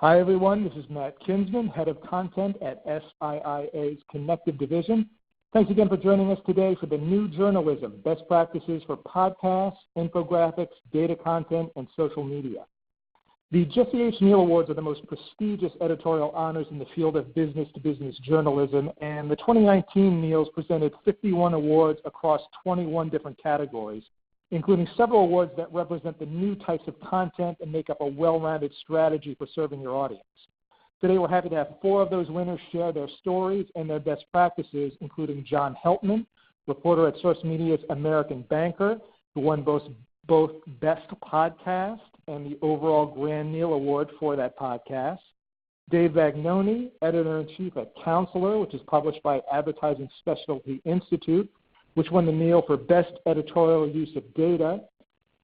Hi, everyone. This is Matt Kinsman, Head of Content at SIIA's Connectiv Division. Thanks again for joining us today for the New Journalism, Best Practices for Podcasts, Infographics, Data Content, and Social Media. The Jesse H. Neal Awards are the most prestigious editorial honors in the field of business-to-business journalism, and the 2019 Neals presented 51 awards across 21 different categories, including several awards that represent the new types of content and make up a well-rounded strategy for serving your audience. Today, we're happy to have 4 of those winners share their stories and their best practices, including John Helpmann, reporter at Source Media's American Banker, who won both Best Podcast and the overall Grand Neal Award for that podcast. Dave Vagnoni, editor-in-chief at Counselor, which is published by Advertising Specialty Institute, which won the Neal for Best Editorial Use of Data.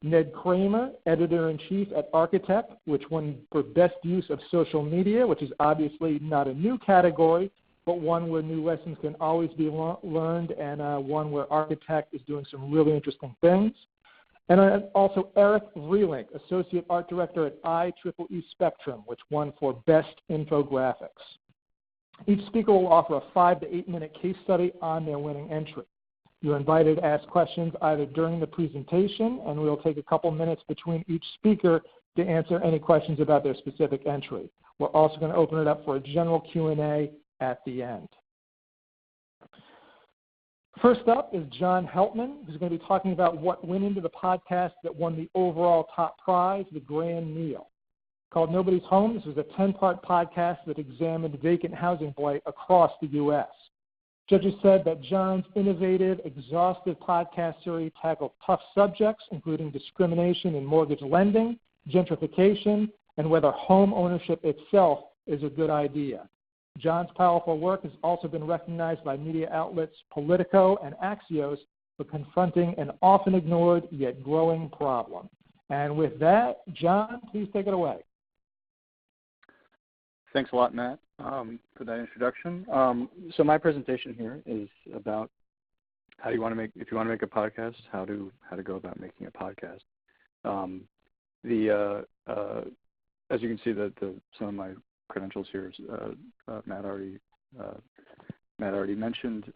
Ned Kramer, editor-in-chief at Architect, which won for Best Use of Social Media, which is obviously not a new category, but one where new lessons can always be learned, and one where Architect is doing some really interesting things. And also Eric Vreeling, Associate Art Director at ITP Spectrum, which won for Best Infographics. Each speaker will offer a 5 to 8 minute case study on their winning entry. You're invited to ask questions either during the presentation, and we'll take a couple minutes between each speaker to answer any questions about their specific entry. We're also going to open it up for a general Q&A at the end. First up is John Helpmann, who's going to be talking about what went into the podcast that won the overall top prize, the Grand Neal. Called Nobody's Home, this was a 10-part podcast that examined vacant housing blight across the U.S. Judges said that John's innovative, exhaustive podcast series tackled tough subjects, including discrimination in mortgage lending, gentrification, and whether home ownership itself is a good idea. John's powerful work has also been recognized by media outlets Politico and Axios for confronting an often ignored yet growing problem. And with that, John, please take it away. Thanks a lot, Matt, for that introduction. So my presentation here is about how you want to make, if you want to make a podcast, how to go about making a podcast. As you can see, some of my credentials here, Matt already mentioned.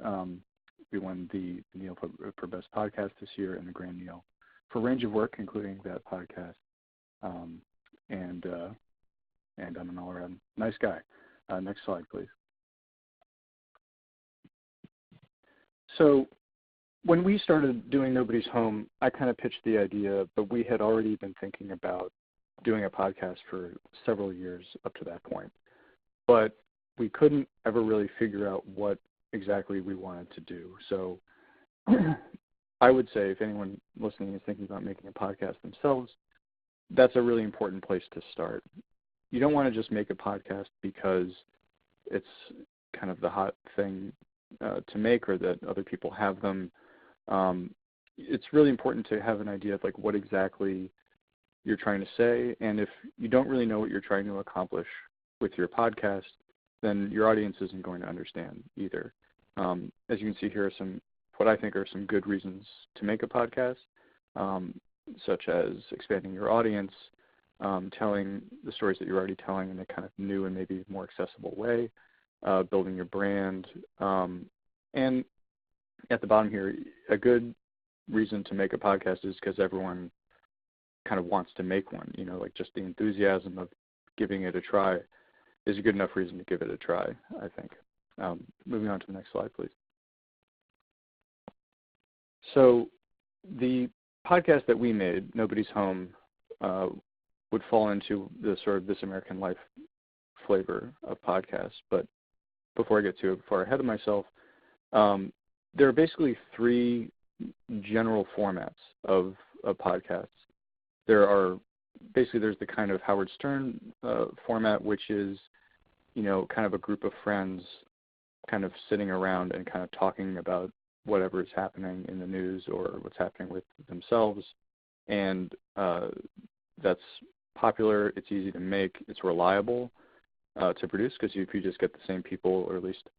We won the Neal for Best Podcast this year and the Grand Neal for range of work, including that podcast. And I'm an all-around nice guy. Next slide, please. So when we started doing Nobody's Home, I kind of pitched the idea, but we had already been thinking about doing a podcast for several years up to that point. But we couldn't ever really figure out what exactly we wanted to do. So I would say if anyone listening is thinking about making a podcast themselves, that's a really important place to start. You don't want to just make a podcast because it's kind of the hot thing to make or that other people have them. It's really important to have an idea of like what exactly you're trying to say, and if you don't really know what you're trying to accomplish with your podcast, then your audience isn't going to understand either. As you can see here are what I think are some good reasons to make a podcast, such as expanding your audience, telling the stories that you're already telling in a kind of new and maybe more accessible way, building your brand, and at the bottom here, a good reason to make a podcast is because everyone kind of wants to make one. You know, like just the enthusiasm of giving it a try is a good enough reason to give it a try, I think. Moving on to the next slide, please. So the podcast that we made, Nobody's Home, would fall into the sort of This American Life flavor of podcasts. But before I get too far ahead of myself, there are basically 3 general formats of podcasts. There's the kind of Howard Stern format, which is, you know, kind of a group of friends kind of sitting around and kind of talking about whatever is happening in the news or what's happening with themselves. And that's popular, it's easy to make, it's reliable to produce, because if you just get the same people, or at least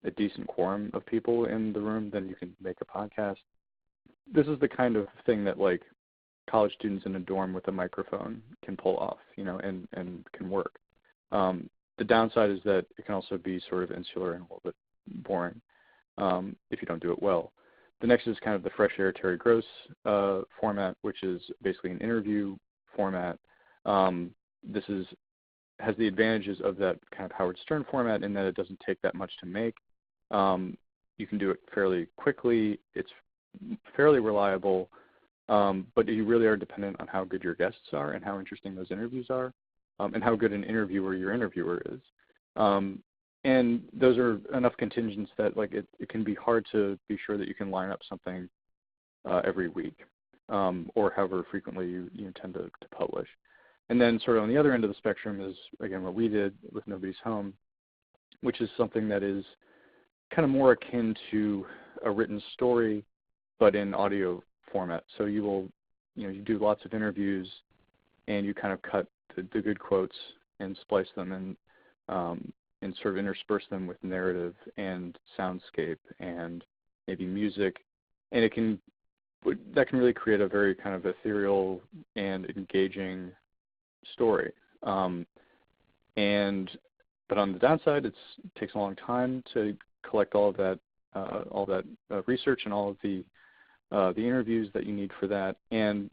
a decent quorum of people in the room, then you can make a podcast. This is the kind of thing that like college students in a dorm with a microphone can pull off, you know, and can work. The downside is that it can also be sort of insular and a little bit boring if you don't do it well. The next is kind of the Fresh Air Terry Gross format, which is basically an interview format. This has the advantages of that kind of Howard Stern format in that it doesn't take that much to make. You can do it fairly quickly. It's fairly reliable, but you really are dependent on how good your guests are and how interesting those interviews are, and how good an interviewer your interviewer is. And those are enough contingents that it can be hard to be sure that you can line up something every week, or however frequently you intend to publish. And then sort of on the other end of the spectrum is, again, what we did with Nobody's Home, which is something that is kind of more akin to a written story, but in audio format. So you do lots of interviews, and you kind of cut the good quotes and splice them and sort of intersperse them with narrative and soundscape and maybe music, and that can really create a very kind of ethereal and engaging story. But on the downside, it takes a long time to collect all of that research and all of the interviews that you need for that, and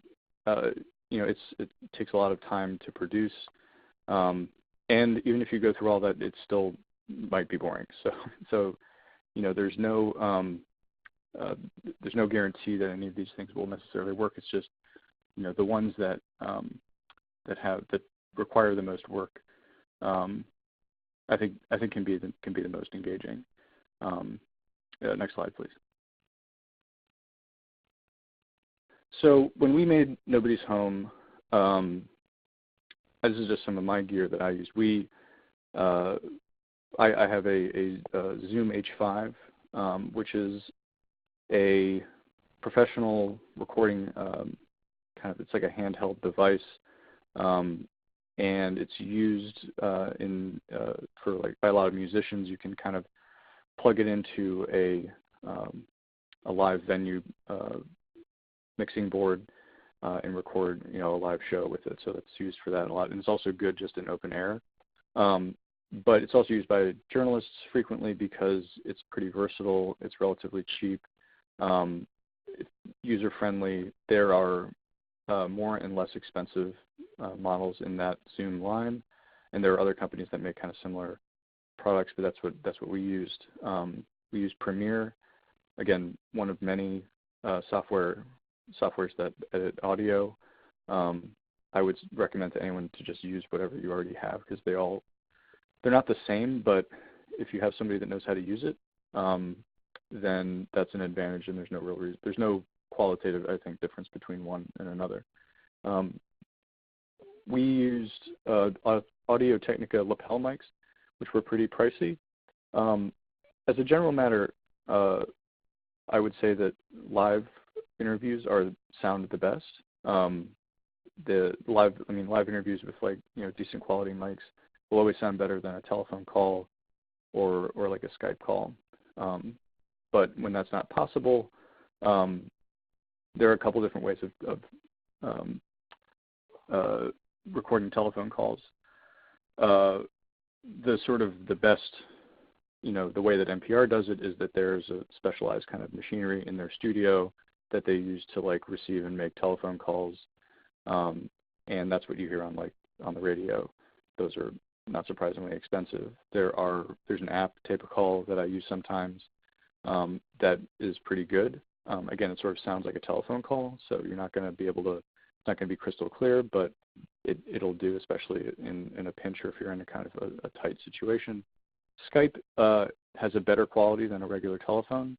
it takes a lot of time to produce. And even if you go through all that, it still might be boring. So there's no guarantee that any of these things will necessarily work. It's just the ones that require the most work, I think can be the most engaging. Next slide, please. So when we made Nobody's Home, this is just some of my gear that I used. I have a Zoom H5, which is a professional recording it's like a handheld device, and it's used by a lot of musicians. You can kind of plug it into a live venue mixing board and record a live show with it. So that's used for that a lot, and it's also good just in open air. But it's also used by journalists frequently because it's pretty versatile. It's relatively cheap. It's user-friendly. There are more and less expensive models in that Zoom line, and there are other companies that make kind of similar products, but that's what we used. We used Premiere, again, one of many softwares that edit audio. I would recommend to anyone to just use whatever you already have, because they're not the same, but if you have somebody that knows how to use it, then that's an advantage, and there's no real reason. There's no qualitative, I think, difference between one and another. We used Audio-Technica lapel mics, which were pretty pricey. As a general matter, I would say that live interviews sound the best. Live interviews with decent quality mics will always sound better than a telephone call or like a Skype call. But when that's not possible, there are a couple different ways of recording telephone calls. The best, the way that NPR does it is that there's a specialized kind of machinery in their studio that they use to receive and make telephone calls, and that's what you hear on the radio. Those are not surprisingly expensive. There's an app, Tape a Call, that I use sometimes that is pretty good. Again, it sort of sounds like a telephone call, so you're not going to be able to. It's not going to be crystal clear, but it'll do, especially in a pinch or if you're in a kind of a tight situation. Skype has a better quality than a regular telephone,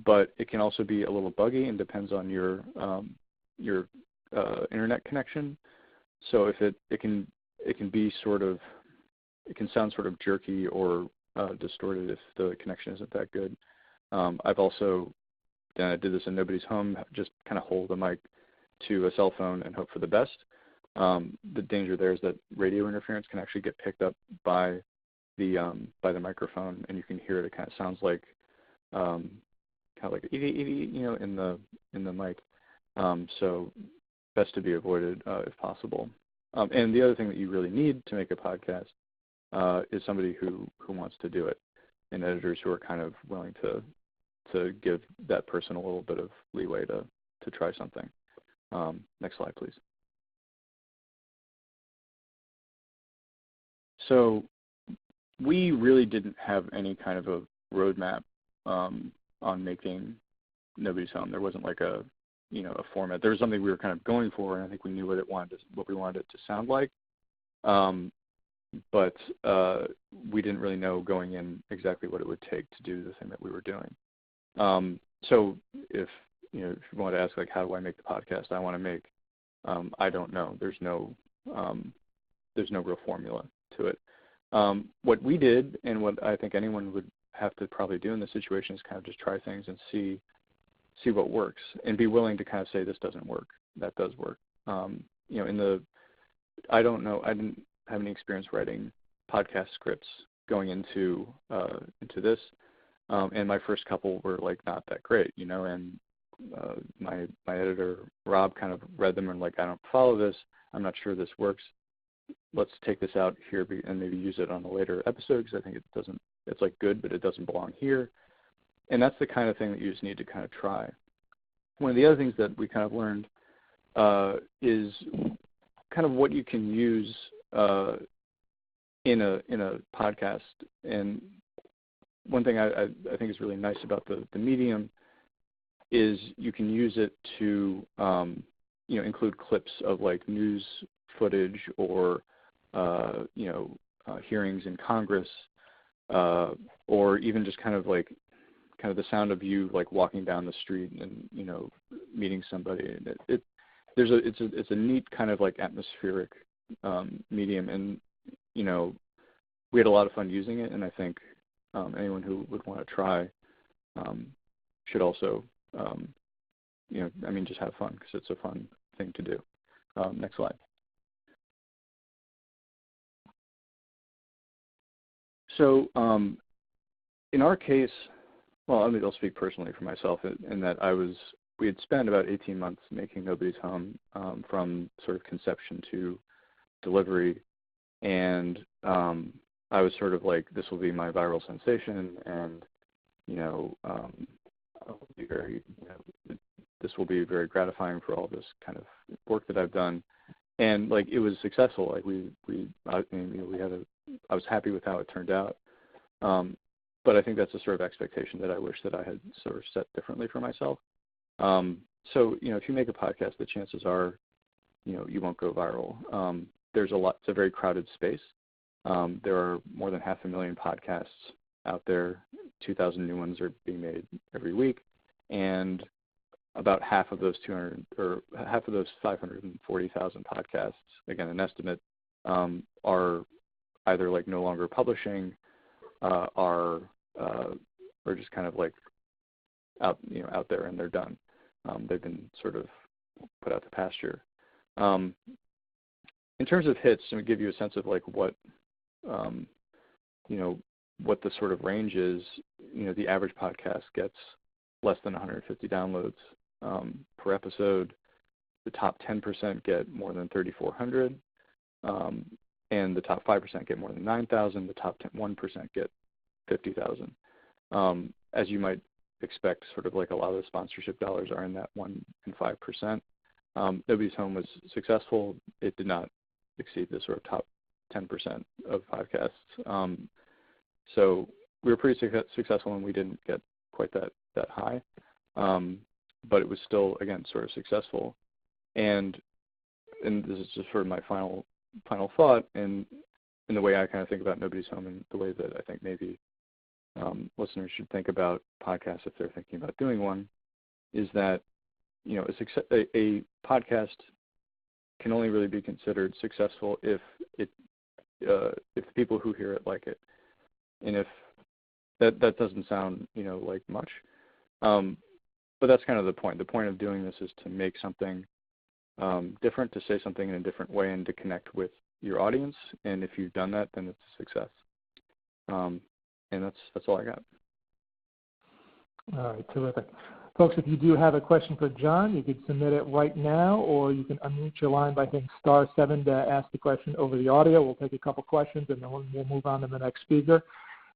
but it can also be a little buggy and depends on your internet connection. So if it can sound sort of jerky or distorted if the connection isn't that good. I've also I did this in Nobody's Home, just kind of hold the mic to a cell phone and hope for the best. The danger there is that radio interference can actually get picked up by the microphone, and you can hear it. It kind of sounds like in the mic. So best to be avoided if possible. And the other thing that you really need to make a podcast is somebody who wants to do it, and editors who are kind of willing to give that person a little bit of leeway to try something. Next slide, please. So we really didn't have any kind of a roadmap on making Nobody's Home. There wasn't like a format. There was something we were kind of going for, and I think we knew what we wanted it to sound like. But we didn't really know going in exactly what it would take to do the thing that we were doing. So if you want to ask, like, how do I make the podcast I want to make, I don't know. There's no real formula to it. What we did, and what I think anyone would have to probably do in this situation, is kind of just try things and see what works, and be willing to kind of say this doesn't work, that does work. I don't know. I didn't have any experience writing podcast scripts going into this, and my first couple were like not that great, and my editor Rob kind of read them and like, I don't follow this. I'm not sure this works. Let's take this out here and maybe use it on a later episode, because I think it's like good, but it doesn't belong here. And that's the kind of thing that you just need to kind of try. One of the other things that we kind of learned is kind of what you can use in a podcast. And one thing I think is really nice about the medium is you can use it to include clips of like news footage or hearings in Congress, or even just kind of the sound of you like walking down the street and meeting somebody. It's a neat kind of like atmospheric medium, and we had a lot of fun using it, and I think anyone who would want to try should also just have fun, because it's a fun thing to do. Next slide. So in our case, well, I'll speak personally for myself in that we had spent about 18 months making Nobody's Home, from sort of conception to delivery, and I was sort of like, this will be my viral sensation, and I'll be this will be very gratifying for all this kind of work that I've done, and like it was successful. Like I was happy with how it turned out. But I think that's a sort of expectation that I wish that I had sort of set differently for myself. So, if you make a podcast, the chances are, you won't go viral. There's it's a very crowded space. There are more than 500,000 podcasts out there. 2,000 new ones are being made every week. And about half of those 540,000 podcasts, again, an estimate, are either like no longer publishing, or just kind of like out there, and they're done. They've been sort of put out to pasture. In terms of hits, to give you a sense of like what the sort of range is, the average podcast gets less than 150 downloads per episode. The top 10% get more than 3,400. And the top 5% get more than 9,000. The top 1% get 50,000. As you might expect, sort of like a lot of the sponsorship dollars are in that 1% and 5%. Nobody's Home was successful. It did not exceed the sort of top 10% of podcasts. So we were pretty successful, and we didn't get quite that high. But it was still, again, sort of successful. And this is just sort of my final thought, and in the way I kind of think about Nobody's Home, and the way that I think maybe listeners should think about podcasts if they're thinking about doing one, is that a podcast can only really be considered successful if the people who hear it like it, and if that doesn't sound like much, but that's kind of the point. The point of doing this is to make something different, to say something in a different way, and to connect with your audience. And if you've done that, then it's a success. And that's all I got. All right, terrific. Folks, if you do have a question for John, you could submit it right now, or you can unmute your line by hitting *7 to ask the question over the audio. We'll take a couple questions, and then we'll move on to the next speaker.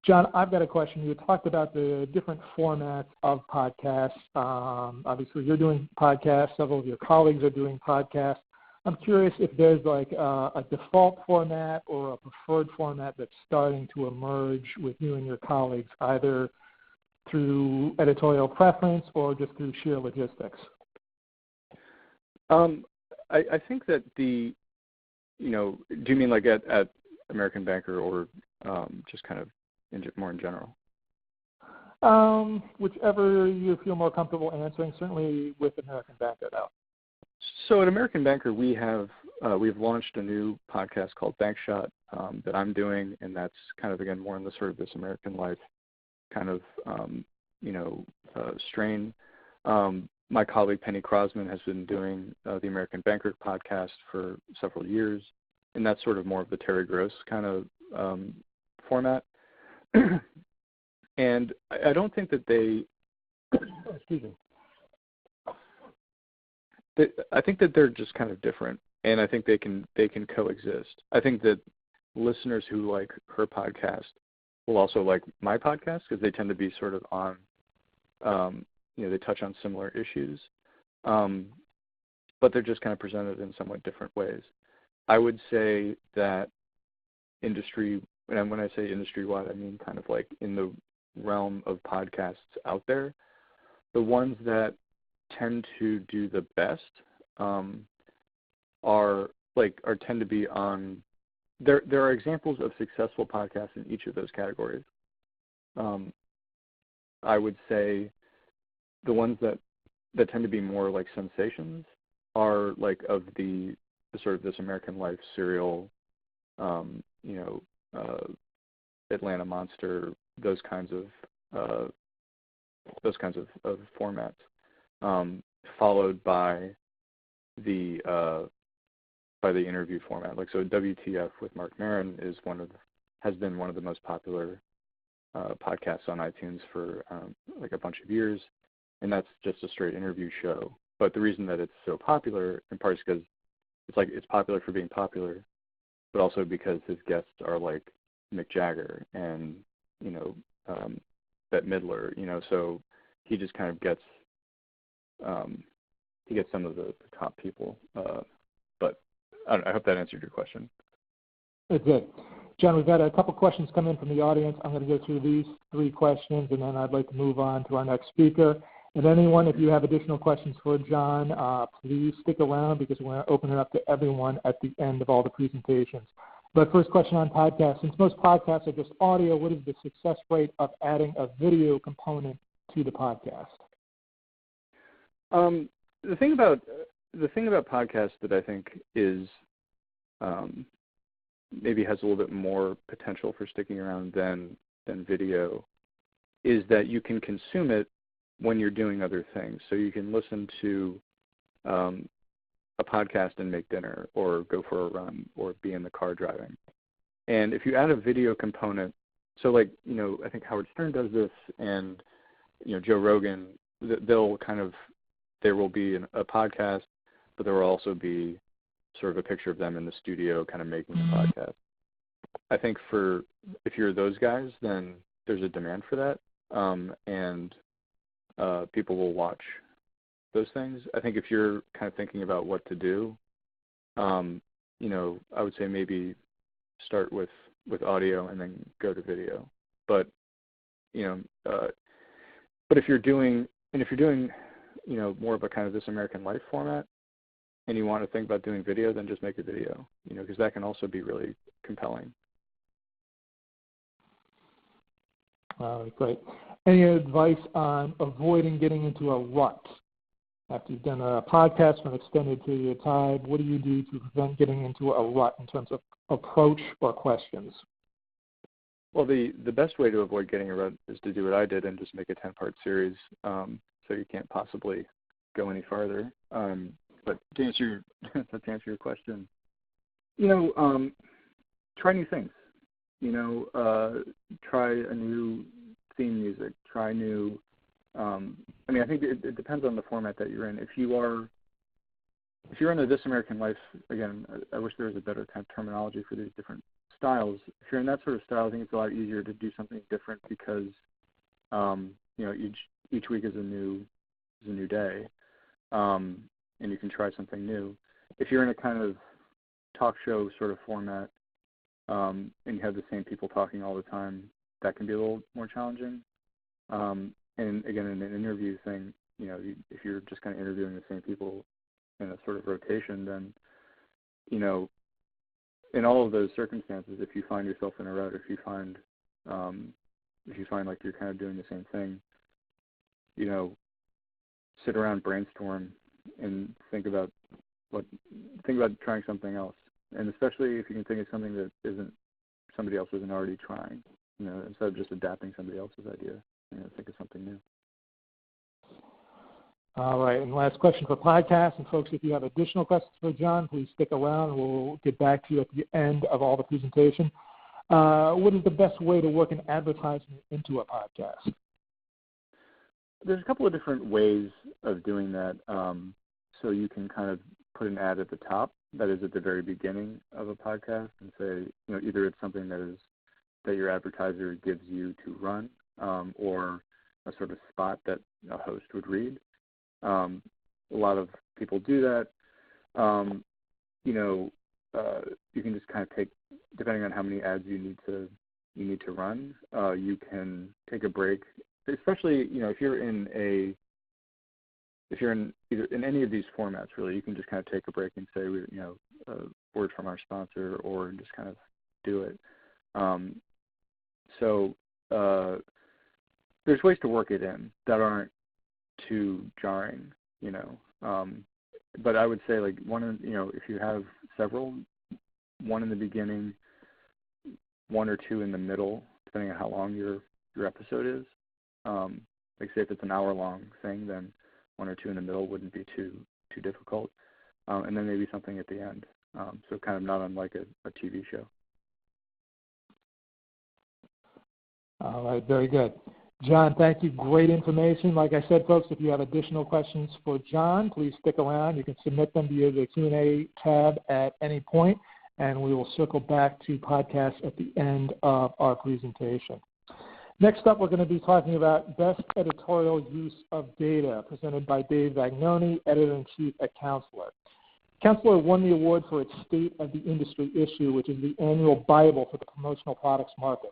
John, I've got a question. You talked about the different formats of podcasts. Obviously, you're doing podcasts. Several of your colleagues are doing podcasts. I'm curious if there's like a default format or a preferred format that's starting to emerge with you and your colleagues, either through editorial preference or just through sheer logistics? I think that do you mean like at American Banker or just kind of more in general? Whichever you feel more comfortable answering, certainly with American Banker though. So at American Banker, we've launched a new podcast called Bank Shot that I'm doing, and that's kind of, again, more in the sort of this American life kind of, strain. My colleague Penny Crossman has been doing the American Banker podcast for several years, and that's sort of more of the Terry Gross kind of format. And I don't think that they, excuse me, I think that they're just kind of different, and I think they can coexist. I think that listeners who like her podcast will also like my podcast because they tend to be sort of on, they touch on similar issues, but they're just kind of presented in somewhat different ways. I would say that industry, and when I say industry-wide, I mean kind of like in the realm of podcasts out there, the ones that tend to do the best tend to be on. There are examples of successful podcasts in each of those categories. I would say the ones that tend to be more like sensations are like of the sort of this American Life serial, Atlanta Monster, those kinds of formats, followed by the interview format. Like, so WTF with Mark Maron has been one of the most popular podcasts on iTunes for like a bunch of years, and that's just a straight interview show. But the reason that it's so popular, in part, is because it's popular for being popular, but also because his guests are like Mick Jagger and Bette Midler, so he just kind of gets some of the top people. But I hope that answered your question. It did. John, we've got a couple questions come in from the audience. I'm going to go through these 3 questions, and then I'd like to move on to our next speaker. And anyone, if you have additional questions for John, please stick around because we're going to open it up to everyone at the end of all the presentations. But first question on podcasts. Since most podcasts are just audio, what is the success rate of adding a video component to the podcast? The thing about podcasts that I think is maybe has a little bit more potential for sticking around than video is that you can consume it when you're doing other things. So you can listen to a podcast and make dinner, or go for a run, or be in the car driving. And if you add a video component, so like, I think Howard Stern does this, and Joe Rogan, there will be a podcast, but there will also be sort of a picture of them in the studio kind of making the podcast. I think if you're those guys, then there's a demand for that, and people will watch those things. I think if you're kind of thinking about what to do, I would say maybe start with audio and then go to video. But but if you're doing more of a kind of this American Life format, and you want to think about doing video, then just make a video, because that can also be really compelling. Great. Any advice on avoiding getting into a rut? After you've done a podcast for an extended period of time, what do you do to prevent getting into a rut in terms of approach or questions? Well, the best way to avoid getting a rut is to do what I did and just make a 10-part series, so you can't possibly go any farther. But to answer your question, try new things. Try a new theme music. Try new I mean, I think it depends on the format that you're in. If you're in a This American Life, again, I wish there was a better kind of terminology for these different styles. If you're in that sort of style, I think it's a lot easier to do something different because, each week is a new day, and you can try something new. If you're in a kind of talk show sort of format, and you have the same people talking all the time, that can be a little more challenging. And again, in an interview thing, if you're just kind of interviewing the same people in a sort of rotation, then, in all of those circumstances, if you find yourself in a rut, if you find like you're kind of doing the same thing, sit around, brainstorm, and think about trying something else. And especially if you can think of something that somebody else isn't already trying, instead of just adapting somebody else's idea, think of something new. All right, and last question for podcast. And folks, if you have additional questions for John, please stick around. We'll get back to you at the end of all the presentation. What is the best way to work an advertisement into a podcast? There's a couple of different ways of doing that. So you can kind of put an ad at the top, that is at the very beginning of a podcast, and say, either it's something that your advertiser gives you to run, or a sort of spot that a host would read. A lot of people do that. You can just kind of take, depending on how many ads you need to run, you can take a break. Especially, if you're in either in any of these formats, really, you can just kind of take a break and say, a word from our sponsor, or just kind of do it. So there's ways to work it in that aren't too jarring, But I would say, like, if you have several, one in the beginning, one or two in the middle, depending on how long your episode is. Like, say if it's an hour-long thing, then one or two in the middle wouldn't be too difficult, and then maybe something at the end. So kind of not unlike a TV show. All right, very good. John, thank you. Great information. Like I said, folks, if you have additional questions for John, please stick around. You can submit them via the Q&A tab at any point, and we will circle back to podcasts at the end of our presentation. Next up, we're going to be talking about best editorial use of data, presented by Dave Vagnoni, Editor-in-Chief at Counselor. Counselor won the award for its State of the Industry issue, which is the annual Bible for the promotional products market.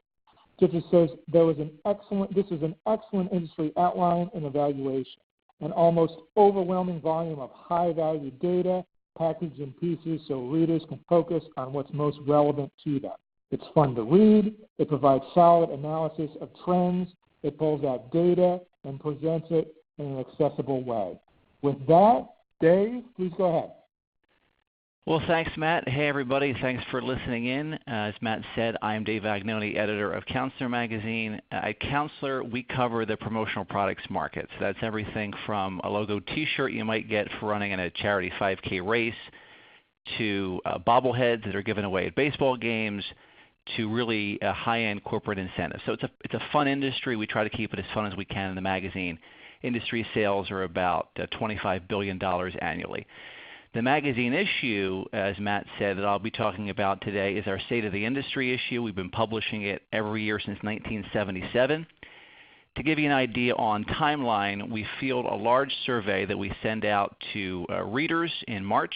It says this is an excellent industry outline and evaluation, an almost overwhelming volume of high-value data packaged in pieces so readers can focus on what's most relevant to them. It's fun to read, it provides solid analysis of trends, it pulls out data and presents it in an accessible way. With that, Dave, please go ahead. Well, thanks, Matt. Hey, everybody. Thanks for listening in. As Matt said, I'm Dave Vagnoni, editor of Counselor magazine. At Counselor, we cover the promotional products market. So that's everything from a logo T-shirt you might get for running in a charity 5K race, to bobbleheads that are given away at baseball games, to really high-end corporate incentives. So it's a fun industry. We try to keep it as fun as we can in the magazine. Industry sales are about $25 billion annually. The magazine issue, as Matt said, that I'll be talking about today is our State of the Industry issue. We've been publishing it every year since 1977. To give you an idea on timeline, we field a large survey that we send out to readers in March.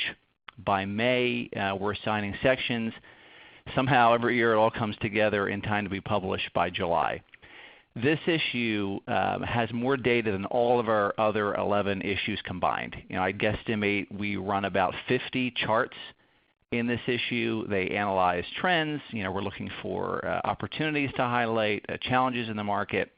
By May, we're assigning sections. Somehow every year it all comes together in time to be published by July. This issue has more data than all of our other 11 issues combined. I guesstimate we run about 50 charts in this issue. They analyze trends. We're looking for opportunities to highlight, challenges in the market.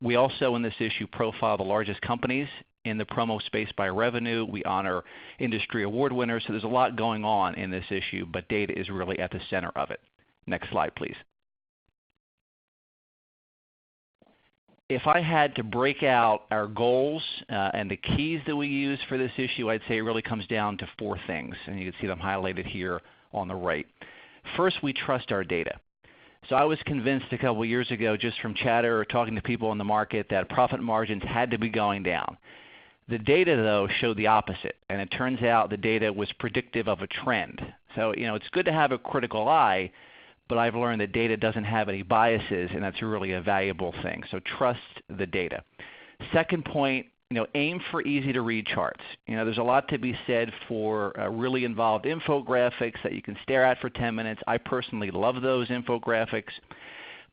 We also, in this issue, profile the largest companies in the promo space by revenue. We honor industry award winners. So there's a lot going on in this issue, but data is really at the center of it. Next slide, please. If I had to break out our goals and the keys that we use for this issue, I'd say it really comes down to four things, and you can see them highlighted here on the right. First, we trust our data. So I was convinced a couple of years ago just from chatter or talking to people in the market that profit margins had to be going down. The data, though, showed the opposite, and it turns out the data was predictive of a trend. So, it's good to have a critical eye, but I've learned that data doesn't have any biases, and that's really a valuable thing. So trust the data. Second point, aim for easy-to-read charts. There's a lot to be said for really involved infographics that you can stare at for 10 minutes. I personally love those infographics,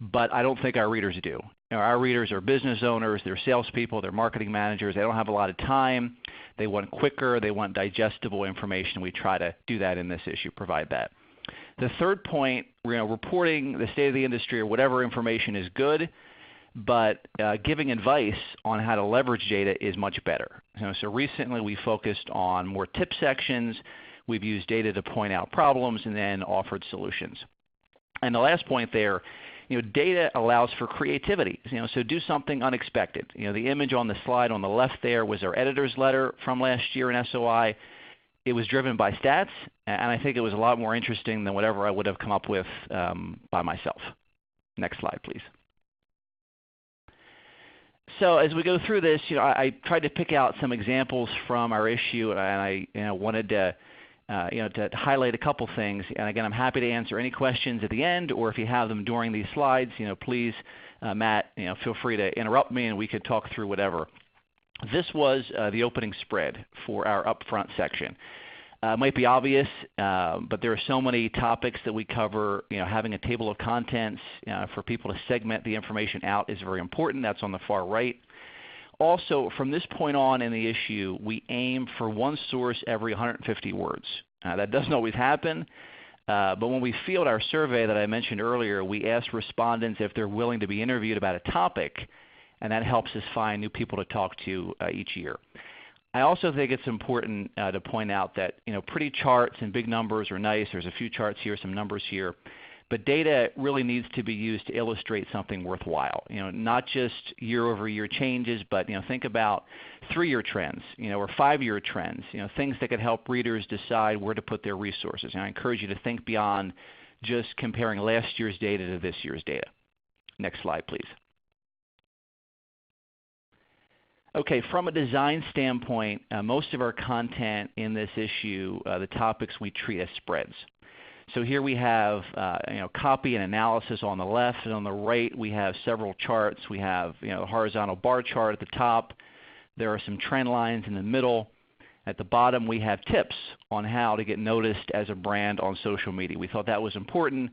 but I don't think our readers do. Our readers are business owners, they're salespeople, they're marketing managers. They don't have a lot of time. They want quicker, they want digestible information. We try to do that in this issue, provide that. The third point, reporting the state of the industry or whatever information is good, but giving advice on how to leverage data is much better. So recently we focused on more tip sections. We've used data to point out problems and then offered solutions. And the last point there, data allows for creativity. So do something unexpected. The image on the slide on the left there was our editor's letter from last year in SOI. It was driven by stats, and I think it was a lot more interesting than whatever I would have come up with by myself. Next slide, please. So as we go through this, I tried to pick out some examples from our issue, and I wanted to highlight a couple things. And again, I'm happy to answer any questions at the end, or if you have them during these slides, please, Matt, feel free to interrupt me and we could talk through whatever. This was the opening spread for our Upfront section. It might be obvious, but there are so many topics that we cover. Having a table of contents for people to segment the information out is very important. That's on the far right. Also, from this point on in the issue, we aim for one source every 150 words. That doesn't always happen, but when we field our survey that I mentioned earlier, we ask respondents if they're willing to be interviewed about a topic, and that helps us find new people to talk to each year. I also think it's important to point out that pretty charts and big numbers are nice. There's a few charts here, some numbers here. But data really needs to be used to illustrate something worthwhile. Not just year-over-year changes, but think about 3-year trends, or 5-year trends. Things that could help readers decide where to put their resources. And I encourage you to think beyond just comparing last year's data to this year's data. Next slide, please. Okay, from a design standpoint, most of our content in this issue, the topics we treat as spreads. So here we have copy and analysis on the left, and on the right we have several charts. We have a horizontal bar chart at the top. There are some trend lines in the middle. At the bottom we have tips on how to get noticed as a brand on social media. We thought that was important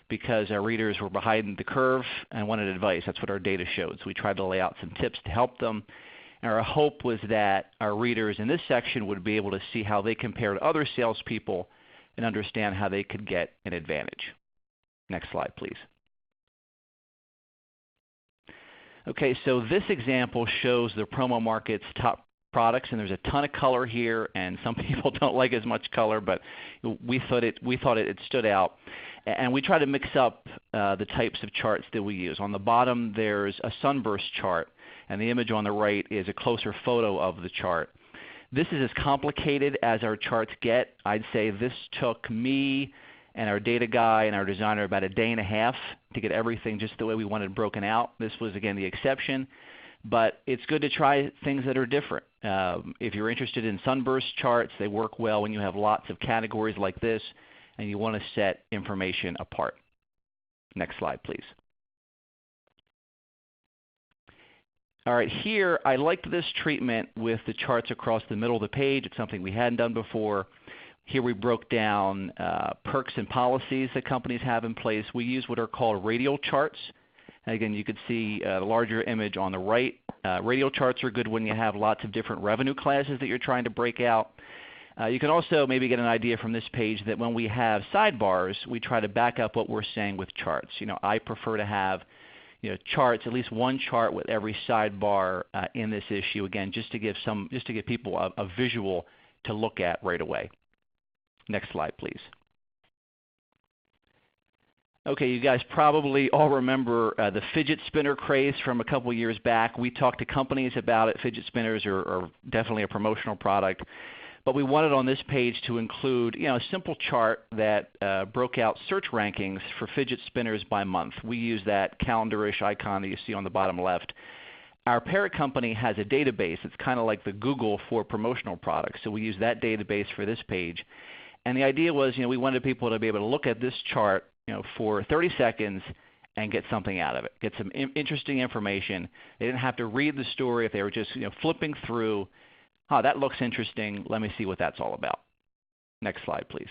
because our readers were behind the curve and wanted advice. That's what our data showed. So we tried to lay out some tips to help them. And our hope was that our readers in this section would be able to see how they compare to other salespeople and understand how they could get an advantage. Next slide, please. Okay, so this example shows the promo market's top products, and there's a ton of color here, and some people don't like as much color, but we thought it stood out. And we try to mix up the types of charts that we use. On the bottom, there's a sunburst chart, and the image on the right is a closer photo of the chart. This is as complicated as our charts get. I'd say this took me and our data guy and our designer about a day and a half to get everything just the way we wanted broken out. This was, again, the exception. But it's good to try things that are different. If you're interested in sunburst charts, they work well when you have lots of categories like this and you want to set information apart. Next slide, please. All right, here I liked this treatment with the charts across the middle of the page. It's something we hadn't done before. Here we broke down perks and policies that companies have in place. We use what are called radial charts. And again, you could see the larger image on the right. Radial charts are good when you have lots of different revenue classes that you're trying to break out. You can also maybe get an idea from this page that when we have sidebars, we try to back up what we're saying with charts. I prefer to have charts, at least one chart with every sidebar in this issue. Again, just to give people a visual to look at right away. Next slide, please. Okay, you guys probably all remember the fidget spinner craze from a couple years back. We talked to companies about it. Fidget spinners are definitely a promotional product. But we wanted on this page to include a simple chart that broke out search rankings for fidget spinners by month. We use that calendar-ish icon that you see on the bottom left. Our parent company has a database. It's kind of like the Google for promotional products. So we use that database for this page. And the idea was, we wanted people to be able to look at this chart, for 30 seconds and get something out of it, get some interesting information. They didn't have to read the story if they were just, flipping through. That looks interesting. Let me see what that's all about. Next slide, please.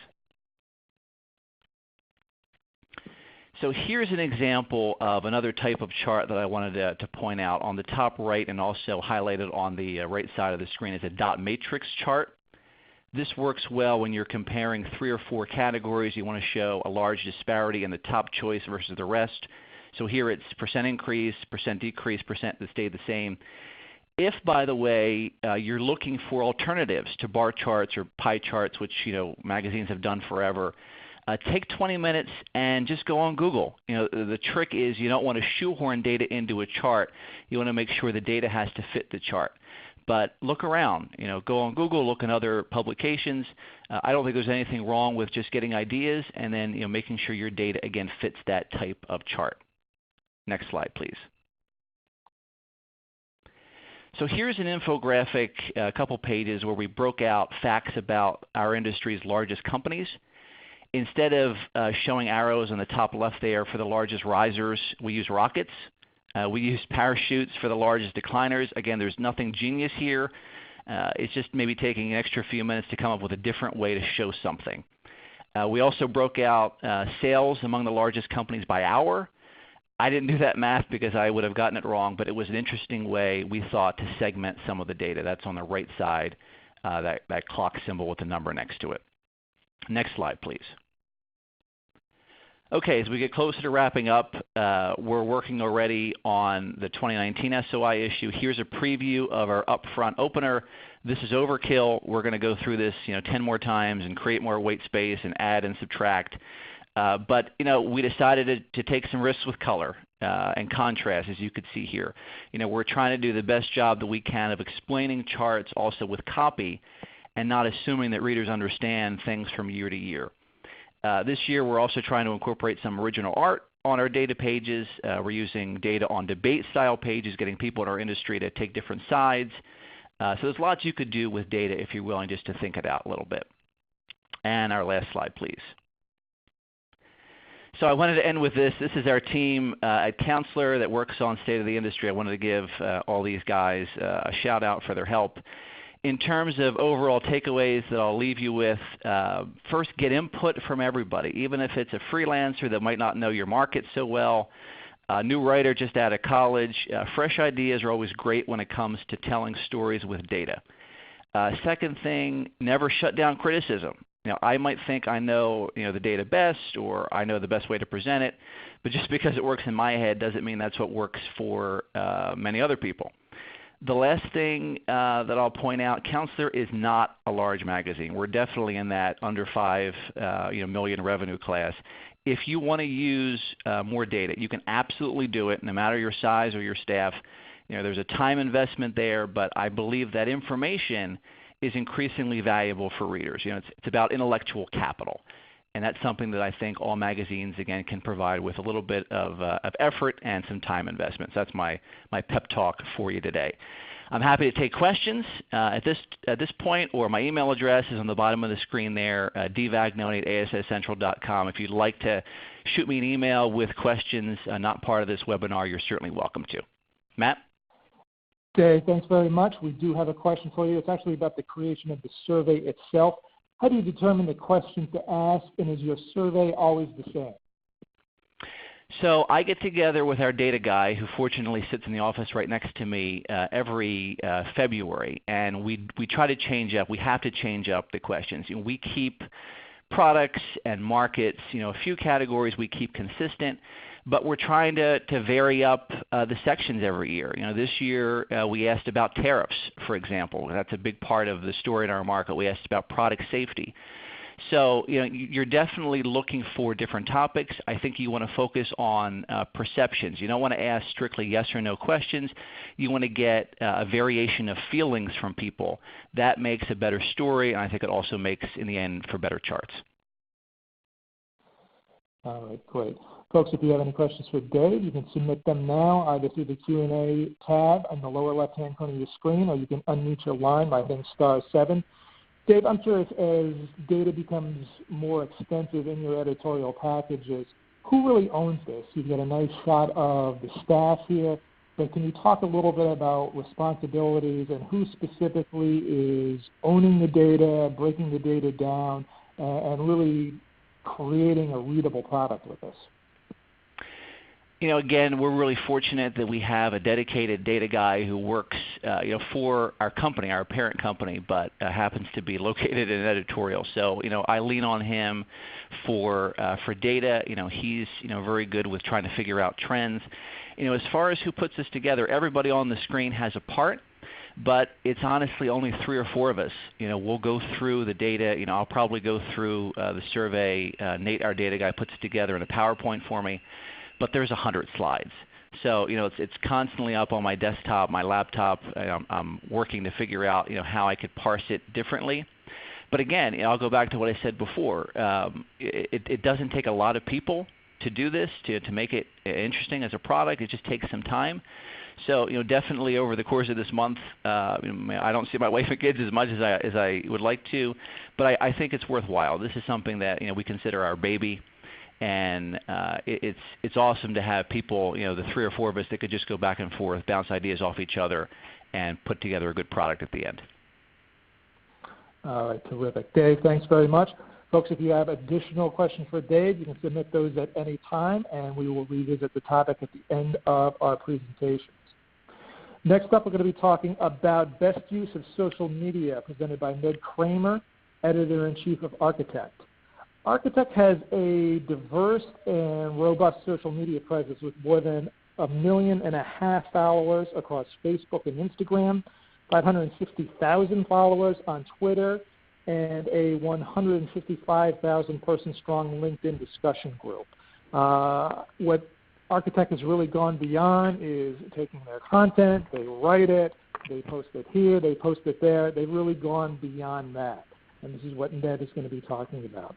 So here's an example of another type of chart that I wanted to point out. On the top right and also highlighted on the right side of the screen is a Dotmatrix chart. This works well when you're comparing 3 or 4 categories. You want to show a large disparity in the top choice versus the rest. So here it's percent increase, percent decrease, percent that stayed the same. If, by the way, you're looking for alternatives to bar charts or pie charts, which magazines have done forever, take 20 minutes and just go on Google. The trick is you don't want to shoehorn data into a chart. You want to make sure the data has to fit the chart. But look around. Go on Google, look in other publications. I don't think there's anything wrong with just getting ideas and then making sure your data again fits that type of chart. Next slide, please. So here's an infographic, a couple pages where we broke out facts about our industry's largest companies. Instead of showing arrows on the top left there for the largest risers, we use rockets. We use parachutes for the largest decliners. Again, there's nothing genius here. It's just maybe taking an extra few minutes to come up with a different way to show something. We also broke out sales among the largest companies by hour. I didn't do that math because I would have gotten it wrong, but it was an interesting way, we thought, to segment some of the data. That's on the right side, that clock symbol with the number next to it. Next slide, please. Okay, as we get closer to wrapping up, we're working already on the 2019 SOI issue. Here's a preview of our Upfront Opener. This is overkill. We're going to go through this 10 more times and create more white space and add and subtract. But we decided to take some risks with color and contrast, as you could see here. We're trying to do the best job that we can of explaining charts also with copy and not assuming that readers understand things from year to year. This year we're also trying to incorporate some original art on our data pages. We're using data on debate style pages, getting people in our industry to take different sides. So there's lots you could do with data if you're willing just to think it out a little bit. And our last slide, please. So I wanted to end with this. This is our team at Counselor that works on State of the Industry. I wanted to give all these guys a shout out for their help. In terms of overall takeaways that I'll leave you with, first get input from everybody, even if it's a freelancer that might not know your market so well, a new writer just out of college. Fresh ideas are always great when it comes to telling stories with data. Second thing, never shut down criticism. I might think I know, the data best or I know the best way to present it, but just because it works in my head doesn't mean that's what works for many other people. The last thing that I'll point out, Counselor is not a large magazine. We're definitely in that under 5 million revenue class. If you want to use more data, you can absolutely do it no matter your size or your staff. There's a time investment there, but I believe that information is increasingly valuable for readers. It's about intellectual capital. And that's something that I think all magazines, again, can provide with a little bit of effort and some time investment. So that's my pep talk for you today. I'm happy to take questions at this point, or my email address is on the bottom of the screen there, dvagnoni@asscentral.com. If you'd like to shoot me an email with questions not part of this webinar, you're certainly welcome to. Matt? Dave, thanks very much. We do have a question for you. It's actually about the creation of the survey itself. How do you determine the questions to ask, and is your survey always the same? So I get together with our data guy, who fortunately sits in the office right next to me every February, and we try to change up. We have to change up the questions. We keep products and markets, a few categories we keep consistent, but we're trying to vary up the sections every year. This year we asked about tariffs, for example. That's a big part of the story in our market. We asked about product safety. So you're definitely looking for different topics. I think you want to focus on perceptions. You don't want to ask strictly yes or no questions. You want to get a variation of feelings from people. That makes a better story, and I think it also makes, in the end, for better charts. All right, great. Folks, if you have any questions for Dave, you can submit them now either through the Q&A tab on the lower left-hand corner of your screen, or you can unmute your line by hitting *7. Dave, I'm curious, as data becomes more extensive in your editorial packages, who really owns this? You've got a nice shot of the staff here, but can you talk a little bit about responsibilities and who specifically is owning the data, breaking the data down, and really creating a readable product with this? Again, we're really fortunate that we have a dedicated data guy who works, for our company, our parent company, but happens to be located in Editorial. So, I lean on him for data. He's very good with trying to figure out trends. As far as who puts this together, everybody on the screen has a part, but it's honestly only 3 or 4 of us. We'll go through the data. I'll probably go through the survey. Nate, our data guy, puts it together in a PowerPoint for me. But there's 100 slides. So it's constantly up on my desktop, my laptop. I'm working to figure out how I could parse it differently. But again, I'll go back to what I said before. It doesn't take a lot of people to do this, to make it interesting as a product. It just takes some time. So definitely over the course of this month, I don't see my wife and kids as much as I would like to, but I think it's worthwhile. This is something that we consider our baby. And it's awesome to have people, the 3 or 4 of us that could just go back and forth, bounce ideas off each other, and put together a good product at the end. All right, terrific. Dave, thanks very much. Folks, if you have additional questions for Dave, you can submit those at any time, and we will revisit the topic at the end of our presentations. Next up, we're going to be talking about best use of social media, presented by Ned Kramer, Editor-in-Chief of Architect. Architect has a diverse and robust social media presence with more than 1.5 million followers across Facebook and Instagram, 560,000 followers on Twitter, and a 155,000 person strong LinkedIn discussion group. What Architect has really gone beyond is taking their content, they write it, they post it here, they post it there. They've really gone beyond that, and this is what Ned is going to be talking about.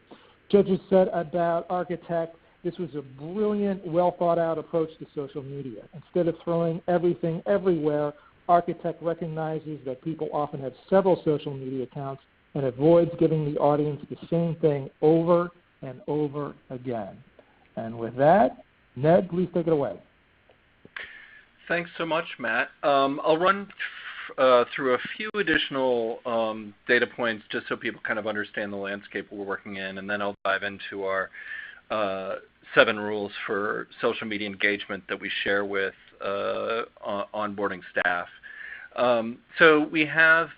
Judges said about Architect, this was a brilliant, well-thought-out approach to social media. Instead of throwing everything everywhere, Architect recognizes that people often have several social media accounts and avoids giving the audience the same thing over and over again. And with that, Ned, please take it away. Thanks so much, Matt. I'll run through a few additional data points just so people kind of understand the landscape we're working in, and then I'll dive into our 7 rules for social media engagement that we share with onboarding staff. So we have,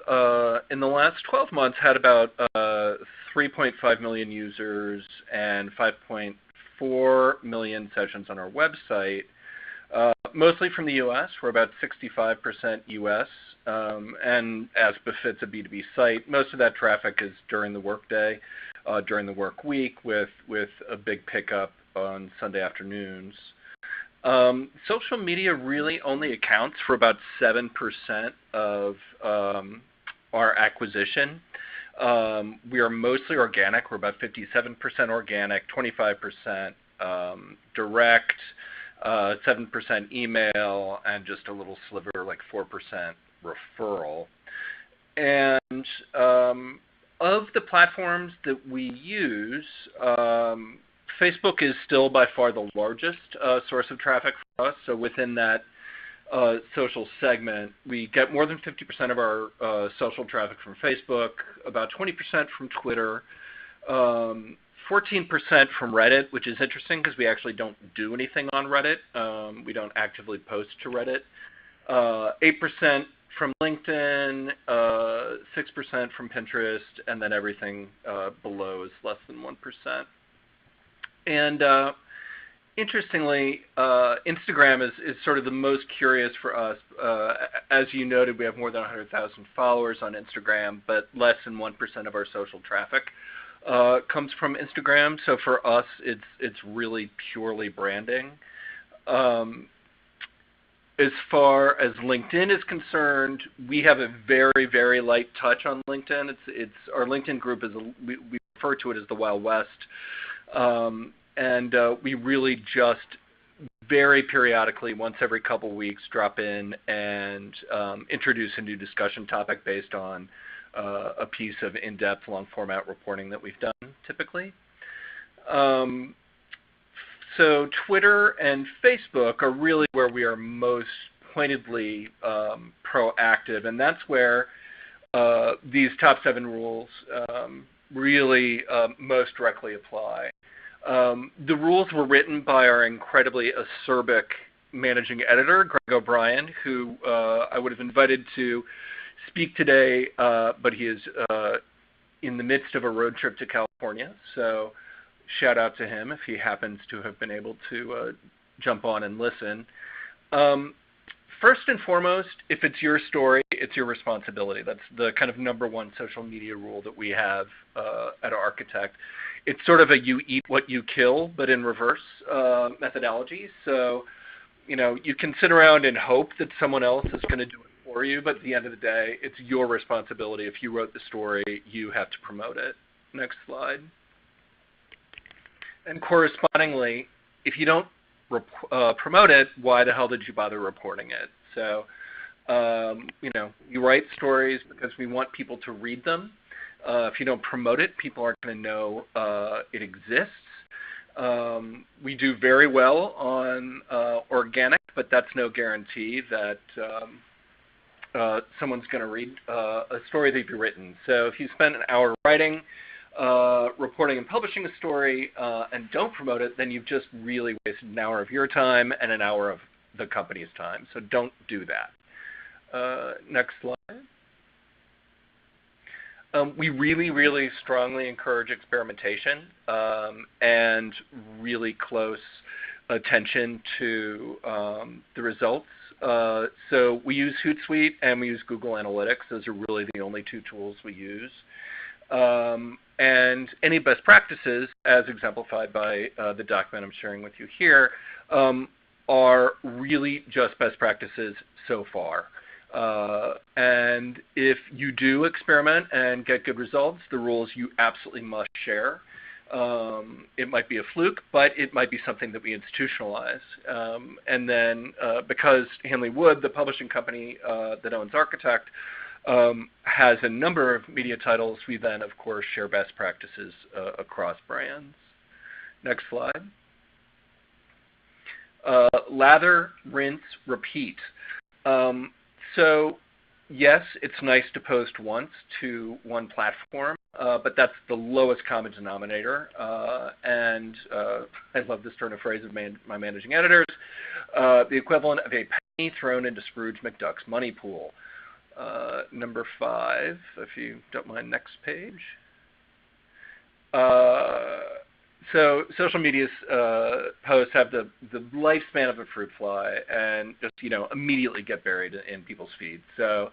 in the last 12 months, had about 3.5 million users and 5.4 million sessions on our website. Mostly from the U.S. We're about 65% U.S. And as befits a B2B site, most of that traffic is during the workday, during the work week, with a big pickup on Sunday afternoons. Social media really only accounts for about 7% of our acquisition. We are mostly organic. We're about 57% organic, 25% direct, 7% email, and just a little sliver, like 4% referral. And of the platforms that we use, Facebook is still by far the largest source of traffic for us. So within that social segment, we get more than 50% of our social traffic from Facebook, about 20% from Twitter, 14% from Reddit, which is interesting because we actually don't do anything on Reddit. We don't actively post to Reddit. 8% from LinkedIn, 6% from Pinterest, and then everything below is less than 1%. And interestingly, Instagram is sort of the most curious for us. As you noted, we have more than 100,000 followers on Instagram, but less than 1% of our social traffic comes from Instagram. So for us, it's really purely branding. As far as LinkedIn is concerned, we have a very, very light touch on LinkedIn. It's our LinkedIn group we refer to it as the Wild West, and we really just very periodically, once every couple weeks, drop in and introduce a new discussion topic based on a piece of in-depth, long-format reporting that we've done typically. So Twitter and Facebook are really where we are most pointedly proactive, and that's where these top 7 rules really most directly apply. The rules were written by our incredibly acerbic managing editor, Greg O'Brien, who I would have invited to speak today, but he is in the midst of a road trip to California. So shout out to him if he happens to have been able to jump on and listen. First and foremost, if it's your story, it's your responsibility. That's the kind of #1 social media rule that we have at Architect. It's sort of a you eat what you kill, but in reverse methodology. So, you can sit around and hope that someone else is going to do it for you, but at the end of the day, it's your responsibility. If you wrote the story, you have to promote it. Next slide. And correspondingly, if you don't promote it, why the hell did you bother reporting it? So, you write stories because we want people to read them. If you don't promote it, people aren't going to know it exists. We do very well on organic, but that's no guarantee that someone's going to read a story that you've written. So if you spend an hour writing, reporting and publishing a story and don't promote it, then you've just really wasted an hour of your time and an hour of the company's time. So don't do that. Next slide. We really, really strongly encourage experimentation and really close attention to the results. So we use Hootsuite and we use Google Analytics. Those are really the only 2 tools we use. And any best practices, as exemplified by the document I'm sharing with you here, are really just best practices so far. And if you do experiment and get good results, the rules you absolutely must share. It might be a fluke, but it might be something that we institutionalize. And then because Hanley Wood, the publishing company that owns Architect, has a number of media titles, we then, of course, share best practices across brands. Next slide. Lather, rinse, repeat. So yes, it's nice to post once to one platform, but that's the lowest common denominator. And I love this turn of phrase of my managing editors, the equivalent of a penny thrown into Scrooge McDuck's money pool. Number 5, if you don't mind, next page. So social media's posts have the lifespan of a fruit fly and just immediately get buried in people's feeds. So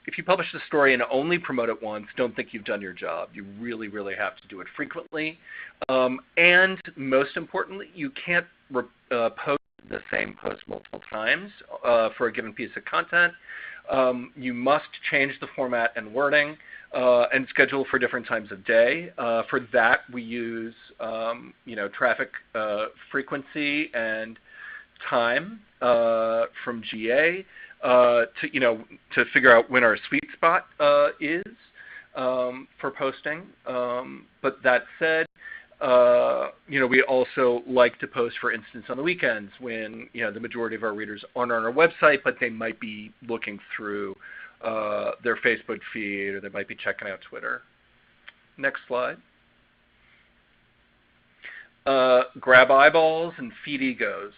if you publish the story and only promote it once, don't think you've done your job. You really, really have to do it frequently. And most importantly, you can't post the same post multiple times for a given piece of content. You must change the format and wording and schedule for different times of day. For that, we use traffic frequency and time from GA to figure out when our sweet spot is for posting. But that said, we also like to post, for instance, on the weekends when the majority of our readers aren't on our website, but they might be looking through their Facebook feed, or they might be checking out Twitter. Next slide. Grab eyeballs and feed egos.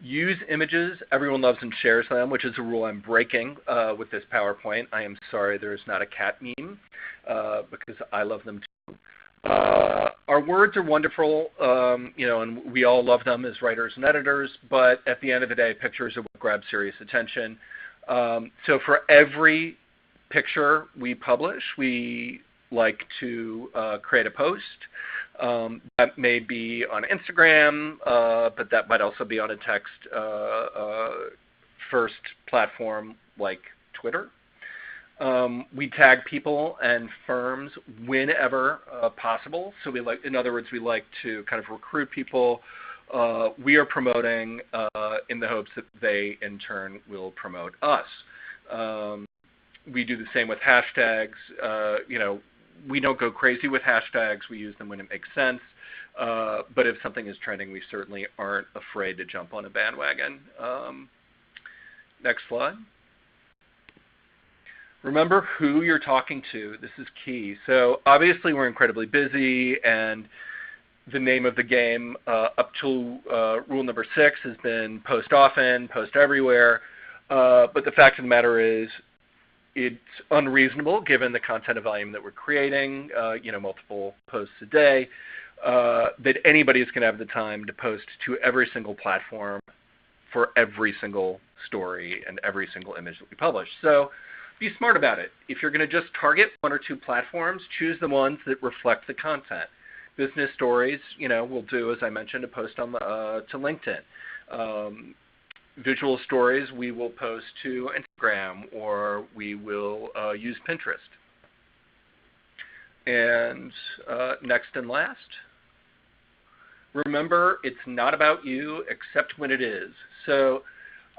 Use images. Everyone loves and shares them, which is a rule I'm breaking with this PowerPoint. I am sorry there is not a cat meme because I love them too. Our words are wonderful, and we all love them as writers and editors, but at the end of the day, pictures are what grab serious attention. So for every picture we publish, we like to create a post. That may be on Instagram, but that might also be on a text first platform like Twitter. We tag people and firms whenever possible. So in other words, we like to kind of recruit people we are promoting in the hopes that they in turn will promote us. We do the same with hashtags. We don't go crazy with hashtags. We use them when it makes sense. But if something is trending, we certainly aren't afraid to jump on a bandwagon. Next slide. Remember who you're talking to. This is key. So obviously we're incredibly busy, and the name of the game up to rule number 6 has been post often, post everywhere. But the fact of the matter is it's unreasonable, given the content of volume that we're creating, multiple posts a day, that anybody is going to have the time to post to every single platform for every single story and every single image that we publish. So be smart about it. If you're going to just target 1 or 2 platforms, choose the ones that reflect the content. Business stories, we'll do, as I mentioned, a post on to LinkedIn. Visual stories, we will post to Instagram, or we will use Pinterest. And next and last, remember, it's not about you except when it is. So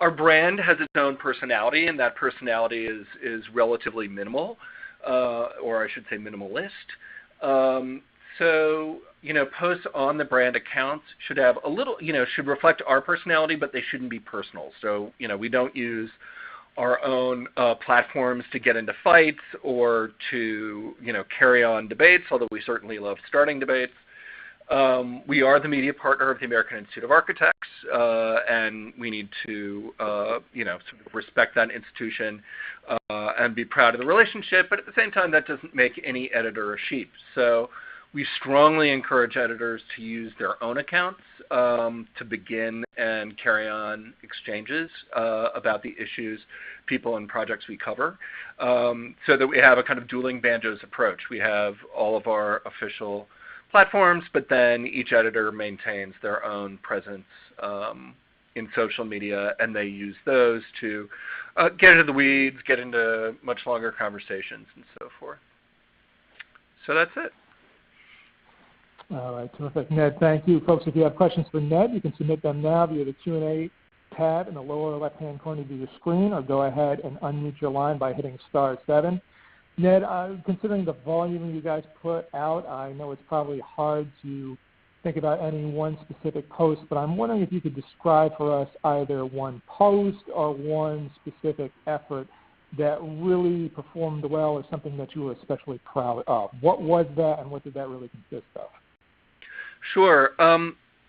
our brand has its own personality, and that personality is relatively minimal, or I should say minimalist. So, posts on the brand accounts should have a little, should reflect our personality, but they shouldn't be personal. So, we don't use our own platforms to get into fights or to, carry on debates, although we certainly love starting debates. We are the media partner of the American Institute of Architects, and we need to, sort of respect that institution and be proud of the relationship. But at the same time, that doesn't make any editor a sheep. So we strongly encourage editors to use their own accounts to begin and carry on exchanges about the issues, people, and projects we cover, so that we have a kind of dueling banjos approach. We have all of our official platforms, but then each editor maintains their own presence in social media, and they use those to get into the weeds, get into much longer conversations, and so forth. So that's it. All right, terrific. Ned, thank you. Folks, if you have questions for Ned, you can submit them now via the Q&A tab in the lower left-hand corner of your screen, or go ahead and unmute your line by hitting *7. Ned, considering the volume you guys put out, I know it's probably hard to think about any one specific post, but I'm wondering if you could describe for us either one post or one specific effort that really performed well, or something that you were especially proud of. What was that, and what did that really consist of? Sure.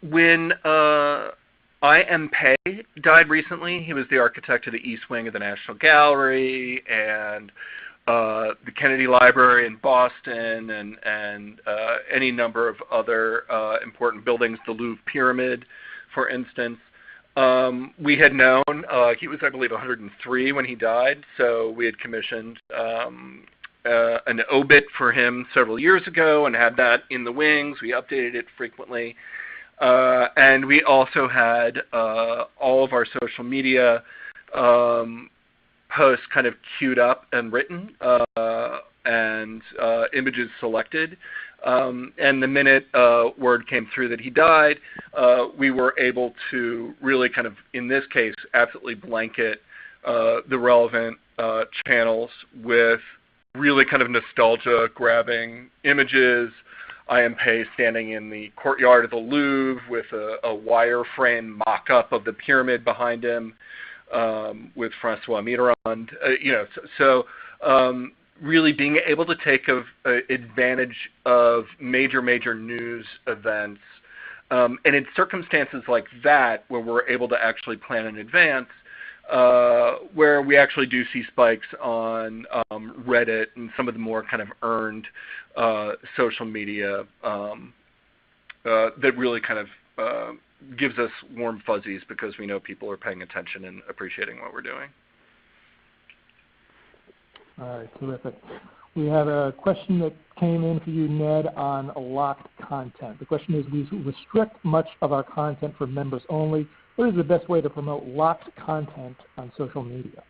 When I.M. Pei died recently, he was the architect of the East Wing of the National Gallery and the Kennedy Library in Boston, and any number of other important buildings, the Louvre Pyramid, for instance. We had known he was, I believe, 103 when he died, so we had commissioned an obit for him several years ago and had that in the wings. We updated it frequently. And we also had all of our social media posts kind of queued up and written, and images selected. And the minute word came through that he died, we were able to really kind of, in this case, absolutely blanket the relevant channels with really kind of nostalgia-grabbing images. I.M. Pei standing in the courtyard of the Louvre with a wireframe mock-up of the pyramid behind him, with Francois Mitterrand. Really being able to take advantage of major news events, and in circumstances like that, where we're able to actually plan in advance, where we actually do see spikes on Reddit and some of the more kind of earned social media that really kind of gives us warm fuzzies, because we know people are paying attention and appreciating what we're doing. All right, terrific. We have a question that came in for you, Ned, on locked content. The question is, we restrict much of our content for members only. What is the best way to promote locked content on social media?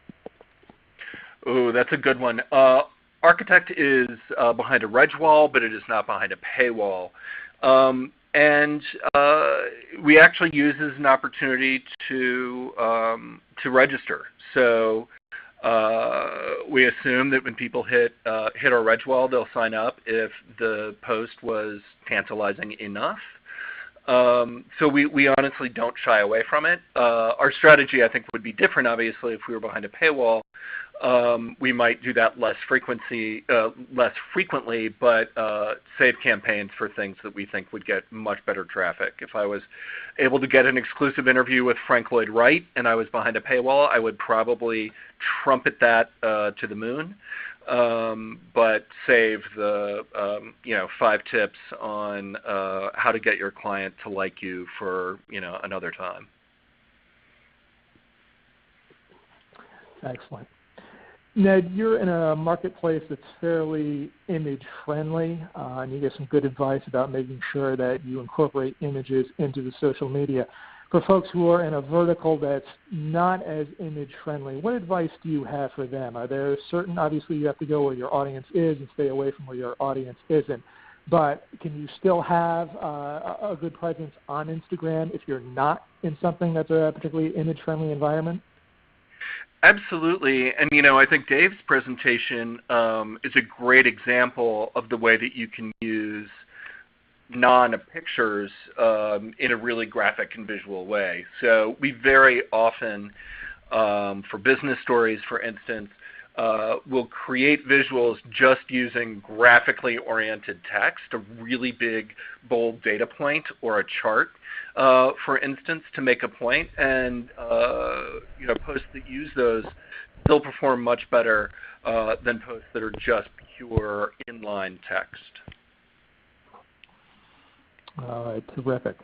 Oh, that's a good one. Architect is behind a reg wall, but it is not behind a paywall. And we actually use it as an opportunity to register. So we assume that when people hit our reg wall, they'll sign up if the post was tantalizing enough. So we honestly don't shy away from it. Our strategy, I think, would be different, obviously, if we were behind a paywall. We might do that less frequently, but save campaigns for things that we think would get much better traffic. If I was able to get an exclusive interview with Frank Lloyd Wright and I was behind a paywall, I would probably trumpet that to the moon, but save the 5 tips on how to get your client to like you for another time. Excellent. Ned, you're in a marketplace that's fairly image-friendly, and you get some good advice about making sure that you incorporate images into the social media. For folks who are in a vertical that's not as image-friendly, what advice do you have for them? Are there certain, obviously you have to go where your audience is and stay away from where your audience isn't, but can you still have a good presence on Instagram if you're not in something that's a particularly image-friendly environment? Absolutely, and I think Dave's presentation is a great example of the way that you can use non-pictures in a really graphic and visual way. So we very often, for business stories, for instance, will create visuals just using graphically oriented text, a really big, bold data point or a chart, for instance, to make a point, and posts that use those still perform much better than posts that are just pure inline text. All right, terrific.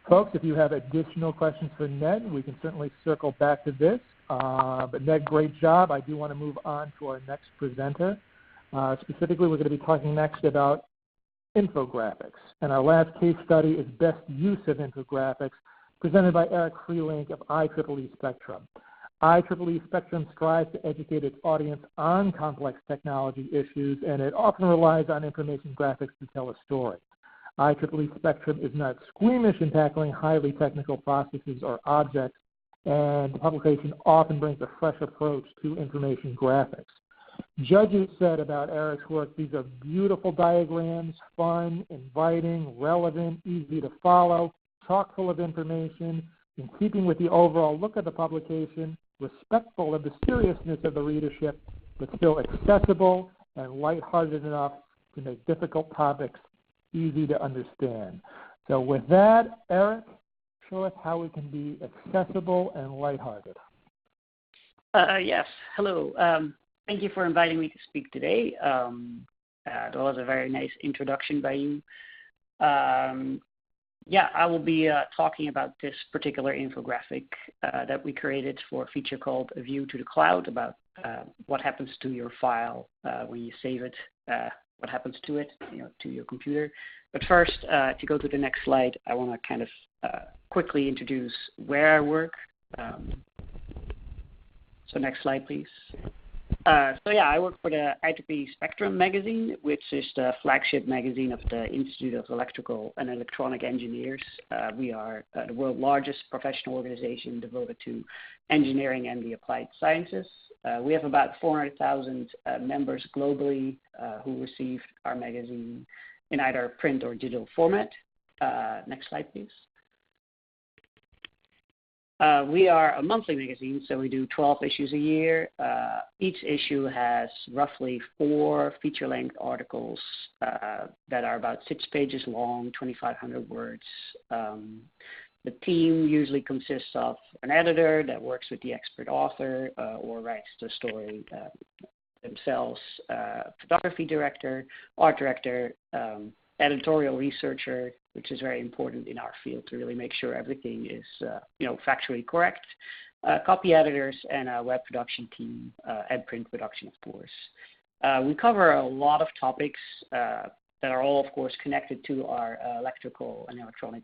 Folks, if you have additional questions for Ned, we can certainly circle back to this. But Ned, great job. I do want to move on to our next presenter. Specifically, we're going to be talking next about infographics. And our last case study is best use of infographics, presented by Eric Freelink of ITP Spectrum. ITP Spectrum strives to educate its audience on complex technology issues, and it often relies on information graphics to tell a story. ITP Spectrum is not squeamish in tackling highly technical processes or objects, and the publication often brings a fresh approach to information graphics. Judges said about Eric's work, these are beautiful diagrams, fun, inviting, relevant, easy to follow, chock full of information, in keeping with the overall look of the publication, respectful of the seriousness of the readership, but still accessible and lighthearted enough to make difficult topics easy to understand. So with that, Eric, show us how it can be accessible and lighthearted. Yes, hello. Thank you for inviting me to speak today. That was a very nice introduction by you. I will be talking about this particular infographic that we created for a feature called A View to the Cloud, about what happens to your file when you save it, what happens to it, to your computer. But first, to go to the next slide, I want to kind of quickly introduce where I work. So next slide, please. I work for the ITP Spectrum magazine, which is the flagship magazine of the Institute of Electrical and Electronic Engineers. We are the world's largest professional organization devoted to engineering and the applied sciences. We have about 400,000 members globally who receive our magazine in either print or digital format. Next slide, please. We are a monthly magazine, so we do 12 issues a year. Each issue has roughly 4 feature-length articles that are about 6 pages long, 2,500 words. The team usually consists of an editor that works with the expert author or writes the story themselves, photography director, art director, editorial researcher, which is very important in our field to really make sure everything is factually correct, copy editors, and a web production team and print production, of course. We cover a lot of topics that are all, of course, connected to our electrical and electronic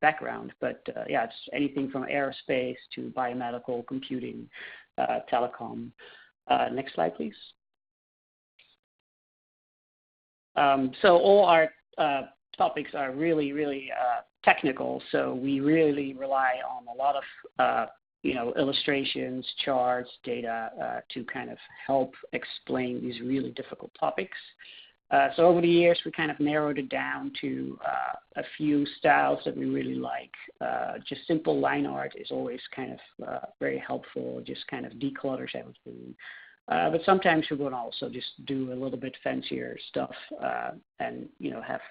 background. But yeah, it's anything from aerospace to biomedical, computing, telecom. Next slide, please. So all our topics are really, really technical. So we really rely on a lot of illustrations, charts, data to kind of help explain these really difficult topics. So over the years, we kind of narrowed it down to a few styles that we really like. Just simple line art is always kind of very helpful, just kind of declutters everything. But sometimes we want to also just do a little bit fancier stuff and, have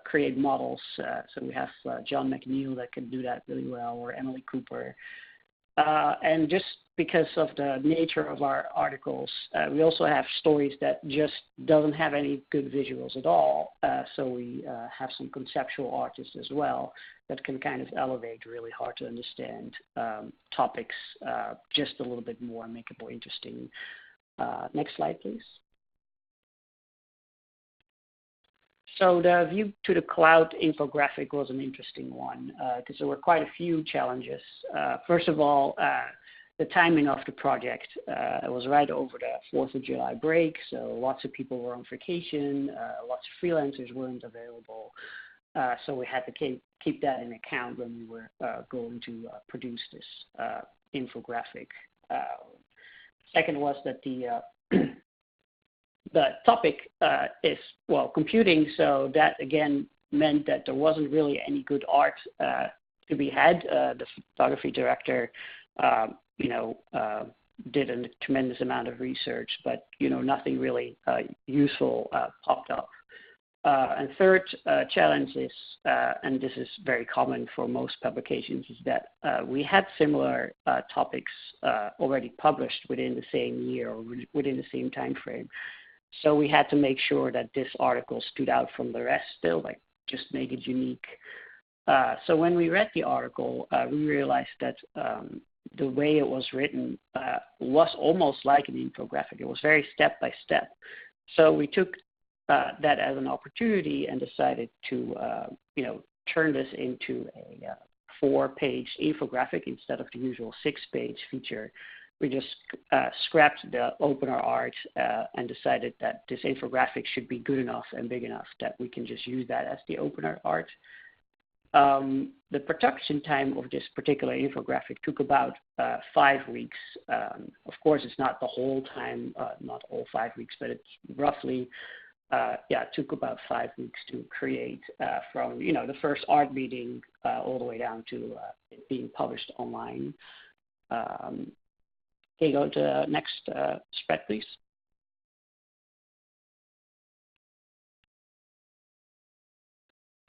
create models. So we have John McNeil that can do that really well, or Emily Cooper. And just because of the nature of our articles, we also have stories that just doesn't have any good visuals at all. So we have some conceptual artists as well that can kind of elevate really hard to understand topics just a little bit more and make it more interesting. Next slide, please. So the view to the cloud infographic was an interesting one because there were quite a few challenges. First of all, the timing of the project. It was right over the 4th of July break, so lots of people were on vacation, lots of freelancers weren't available. So we had to keep that in account when we were going to produce this infographic. Second was that the topic is, computing, so that again meant that there wasn't really any good art to be had. The photography director, did a tremendous amount of research, but, nothing really useful popped up. And third challenge is, and this is very common for most publications, is that we had similar topics already published within the same year or within the same time frame. So we had to make sure that this article stood out from the rest still, like just make it unique. So when we read the article, we realized that the way it was written was almost like an infographic. It was very step by step. So we took that as an opportunity and decided to, turn this into a 4-page infographic instead of the usual 6-page feature. We just scrapped the opener art and decided that this infographic should be good enough and big enough that we can just use that as the opener art. The production time of this particular infographic took about 5 weeks. Of course, it's not the whole time, not all 5 weeks, but it's roughly, it took about 5 weeks to create from, the first art meeting all the way down to it being published online. Okay, go to the next spread, please.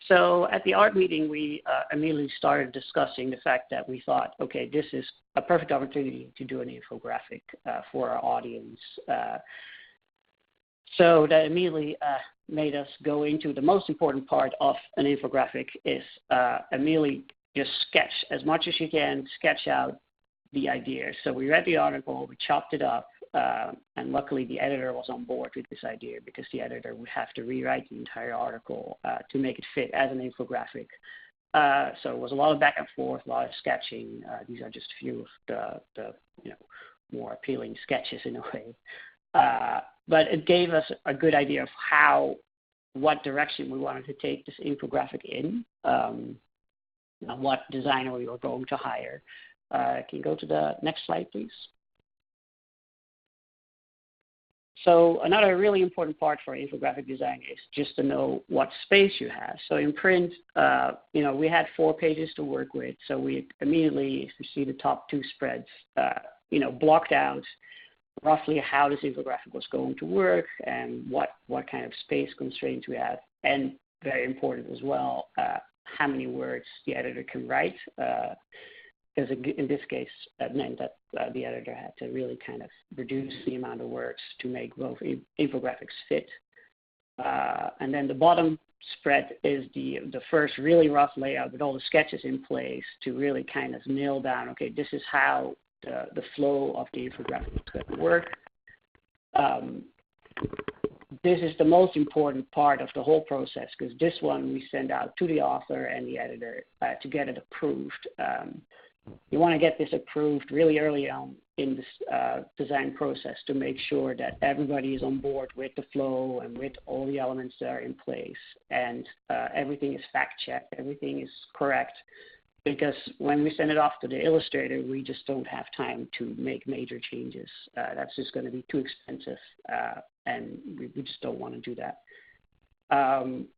So at the art meeting, we immediately started discussing the fact that we thought, okay, this is a perfect opportunity to do an infographic for our audience. So that immediately made us go into the most important part of an infographic is immediately just sketch as much as you can, sketch out the idea. So we read the article, we chopped it up, and luckily the editor was on board with this idea because the editor would have to rewrite the entire article to make it fit as an infographic. So it was a lot of back and forth, a lot of sketching. These are just a few of the more appealing sketches in a way. But it gave us a good idea of what direction we wanted to take this infographic in, and what designer we were going to hire. Can you go to the next slide, please? So another really important part for infographic design is just to know what space you have. So in print, we had 4 pages to work with. So we immediately, if you see the top 2 spreads, blocked out roughly how this infographic was going to work and what kind of space constraints we have. And very important as well, how many words the editor can write. Because in this case, that meant that the editor had to really kind of reduce the amount of words to make both infographics fit. And then the bottom spread is the first really rough layout with all the sketches in place to really kind of nail down, okay, this is how the flow of the infographic is going to work. this is the most important part of the whole process, because this one we send out to the author and the editor to get it approved. You want to get this approved really early on in this design process to make sure that everybody is on board with the flow and with all the elements that are in place, and everything is fact-checked, everything is correct. Because when we send it off to the illustrator, we just don't have time to make major changes. That's just going to be too expensive, and we just don't want to do that.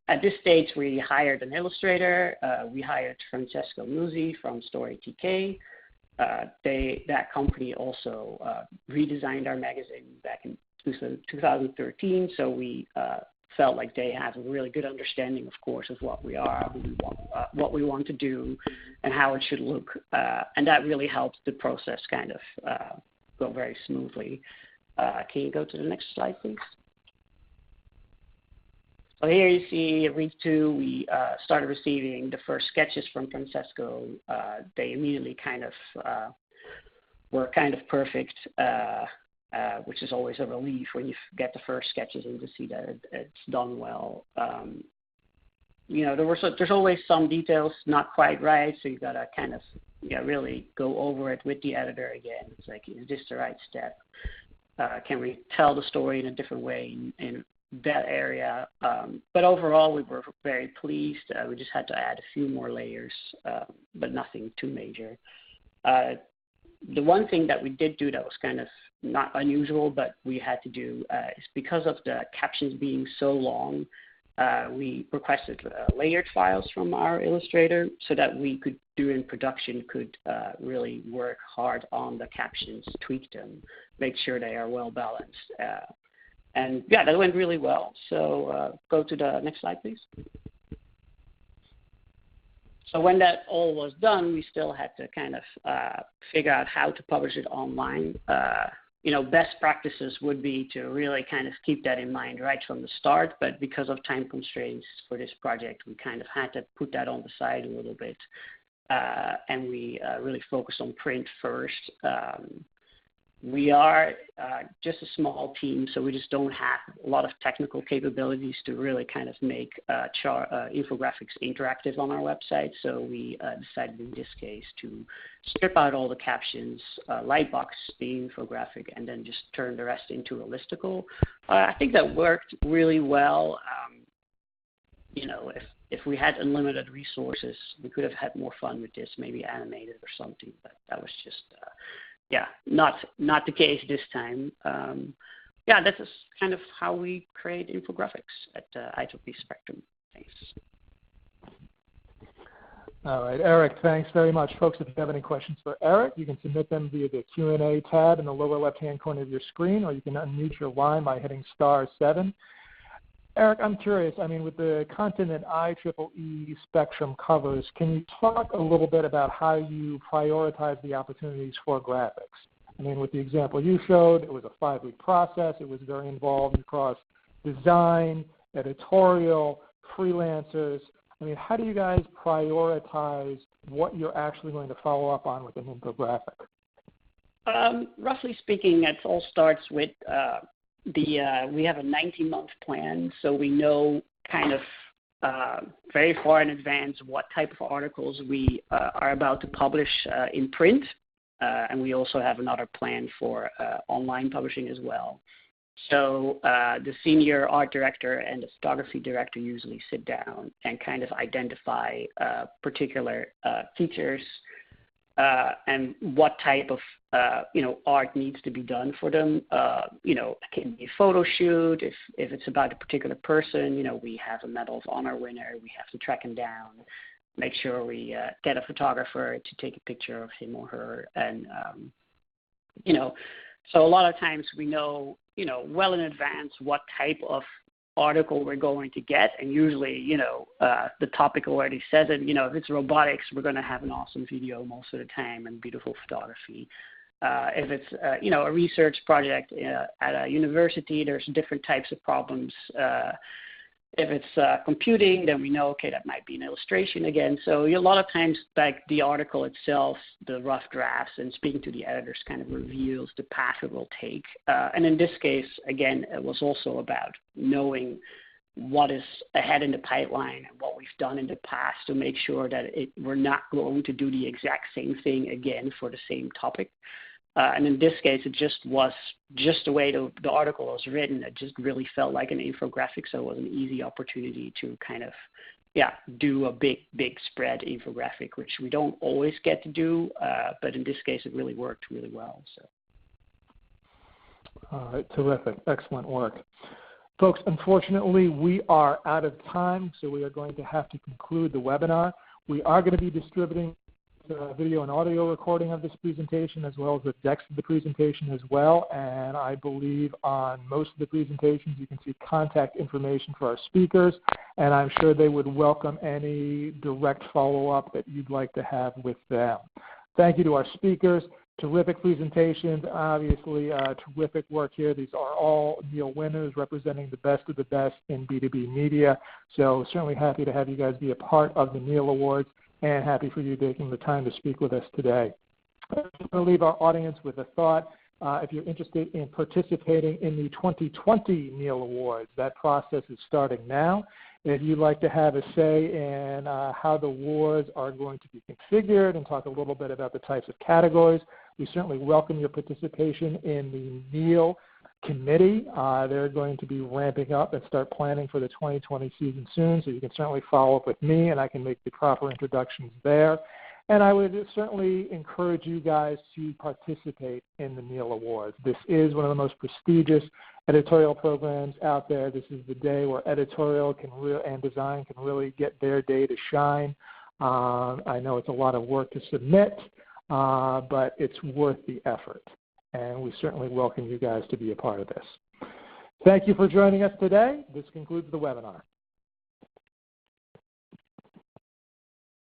At this stage, we hired an illustrator. We hired Francesco Nuzzi from StoryTK. That company also redesigned our magazine back in 2013, so we felt like they have a really good understanding, of course, of what we are, who we want, what we want to do, and how it should look. And that really helps the process kind of go very smoothly. Can you go to the next slide, please? So here you see week 2, we started receiving the first sketches from Francesco. They immediately kind of were kind of perfect, which is always a relief when you get the first sketches and to see that it's done well. You know, there's always some details not quite right, so you got to kind of really go over it with the editor again. It's like, is this the right step? Can we tell the story in a different way in that area? But overall, we were very pleased. We just had to add a few more layers, but nothing too major. The one thing that we did do that was kind of not unusual, but we had to do is because of the captions being so long, we requested layered files from our illustrator so that we could, during production, could really work hard on the captions, tweak them, make sure they are well balanced. And yeah, that went really well. So go to the next slide, please. So when that all was done, we still had to kind of figure out how to publish it online. Best practices would be to really kind of keep that in mind right from the start, but because of time constraints for this project, we kind of had to put that on the side a little bit, and we really focused on print first. We are just a small team, so we just don't have a lot of technical capabilities to really kind of make infographics interactive on our website. So we decided in this case to strip out all the captions, lightbox the infographic, and then just turn the rest into a listicle. I think that worked really well. If we had unlimited resources, we could have had more fun with this, maybe animated or something, but that was just not the case this time. This is kind of how we create infographics at ITP Spectrum. Thanks. All right, Eric, thanks very much. Folks, if you have any questions for Eric, you can submit them via the Q&A tab in the lower left-hand corner of your screen, or you can unmute your line by hitting *7. Eric, I'm curious, with the content that ITP Spectrum covers, can you talk a little bit about how you prioritize the opportunities for graphics? With the example you showed, it was a 5-week process. It was very involved across design, editorial, freelancers. How do you guys prioritize what you're actually going to follow up on with an infographic? Roughly speaking, it all starts with we have a 90-month plan, so we know kind of very far in advance what type of articles we are about to publish in print, and we also have another plan for online publishing as well. So the senior art director and the photography director usually sit down and kind of identify particular features and what type of art needs to be done for them. It can be a photo shoot. If it's about a particular person, we have a Medal of Honor winner. We have to track him down, make sure we get a photographer to take a picture of him or her. And, so a lot of times we know, well in advance what type of article we're going to get, and usually, the topic already says it. If it's robotics, we're going to have an awesome video most of the time and beautiful photography. If it's a research project at a university, there's different types of problems If it's computing, then we know, okay, that might be an illustration again. So a lot of times, like the article itself, the rough drafts and speaking to the editors kind of reveals the path it will take. And in this case, again, it was also about knowing what is ahead in the pipeline and what we've done in the past to make sure that we're not going to do the exact same thing again for the same topic. And in this case, it just was just the way the article was written. It just really felt like an infographic, so it was an easy opportunity to kind of, do a big spread infographic, which we don't always get to do, but in this case, it really worked really well. So. All right, terrific, excellent work. Folks, unfortunately, we are out of time, so we are going to have to conclude the webinar. We are going to be distributing video and audio recording of this presentation as well as the text of the presentation as well, and I believe on most of the presentations you can see contact information for our speakers, and I'm sure they would welcome any direct follow-up that you'd like to have with them. Thank you to our speakers. Terrific presentations, obviously terrific work here. These are all Neal winners representing the best of the best in B2B media, so certainly happy to have you guys be a part of the Neal Awards, and happy for you taking the time to speak with us today. I'm going to leave our audience with a thought. If you're interested in participating in the 2020 Neal Awards, that process is starting now. If you'd like to have a say in how the awards are going to be configured and talk a little bit about the types of categories, we certainly welcome your participation in the Neal committee. They're going to be ramping up and start planning for the 2020 season soon, so you can certainly follow up with me and I can make the proper introductions there. And I would certainly encourage you guys to participate in the Neal Awards. This is one of the most prestigious editorial programs out there. This is the day where editorial and design can really get their day to shine. I know it's a lot of work to submit, but it's worth the effort. And we certainly welcome you guys to be a part of this. Thank you for joining us today. This concludes the webinar.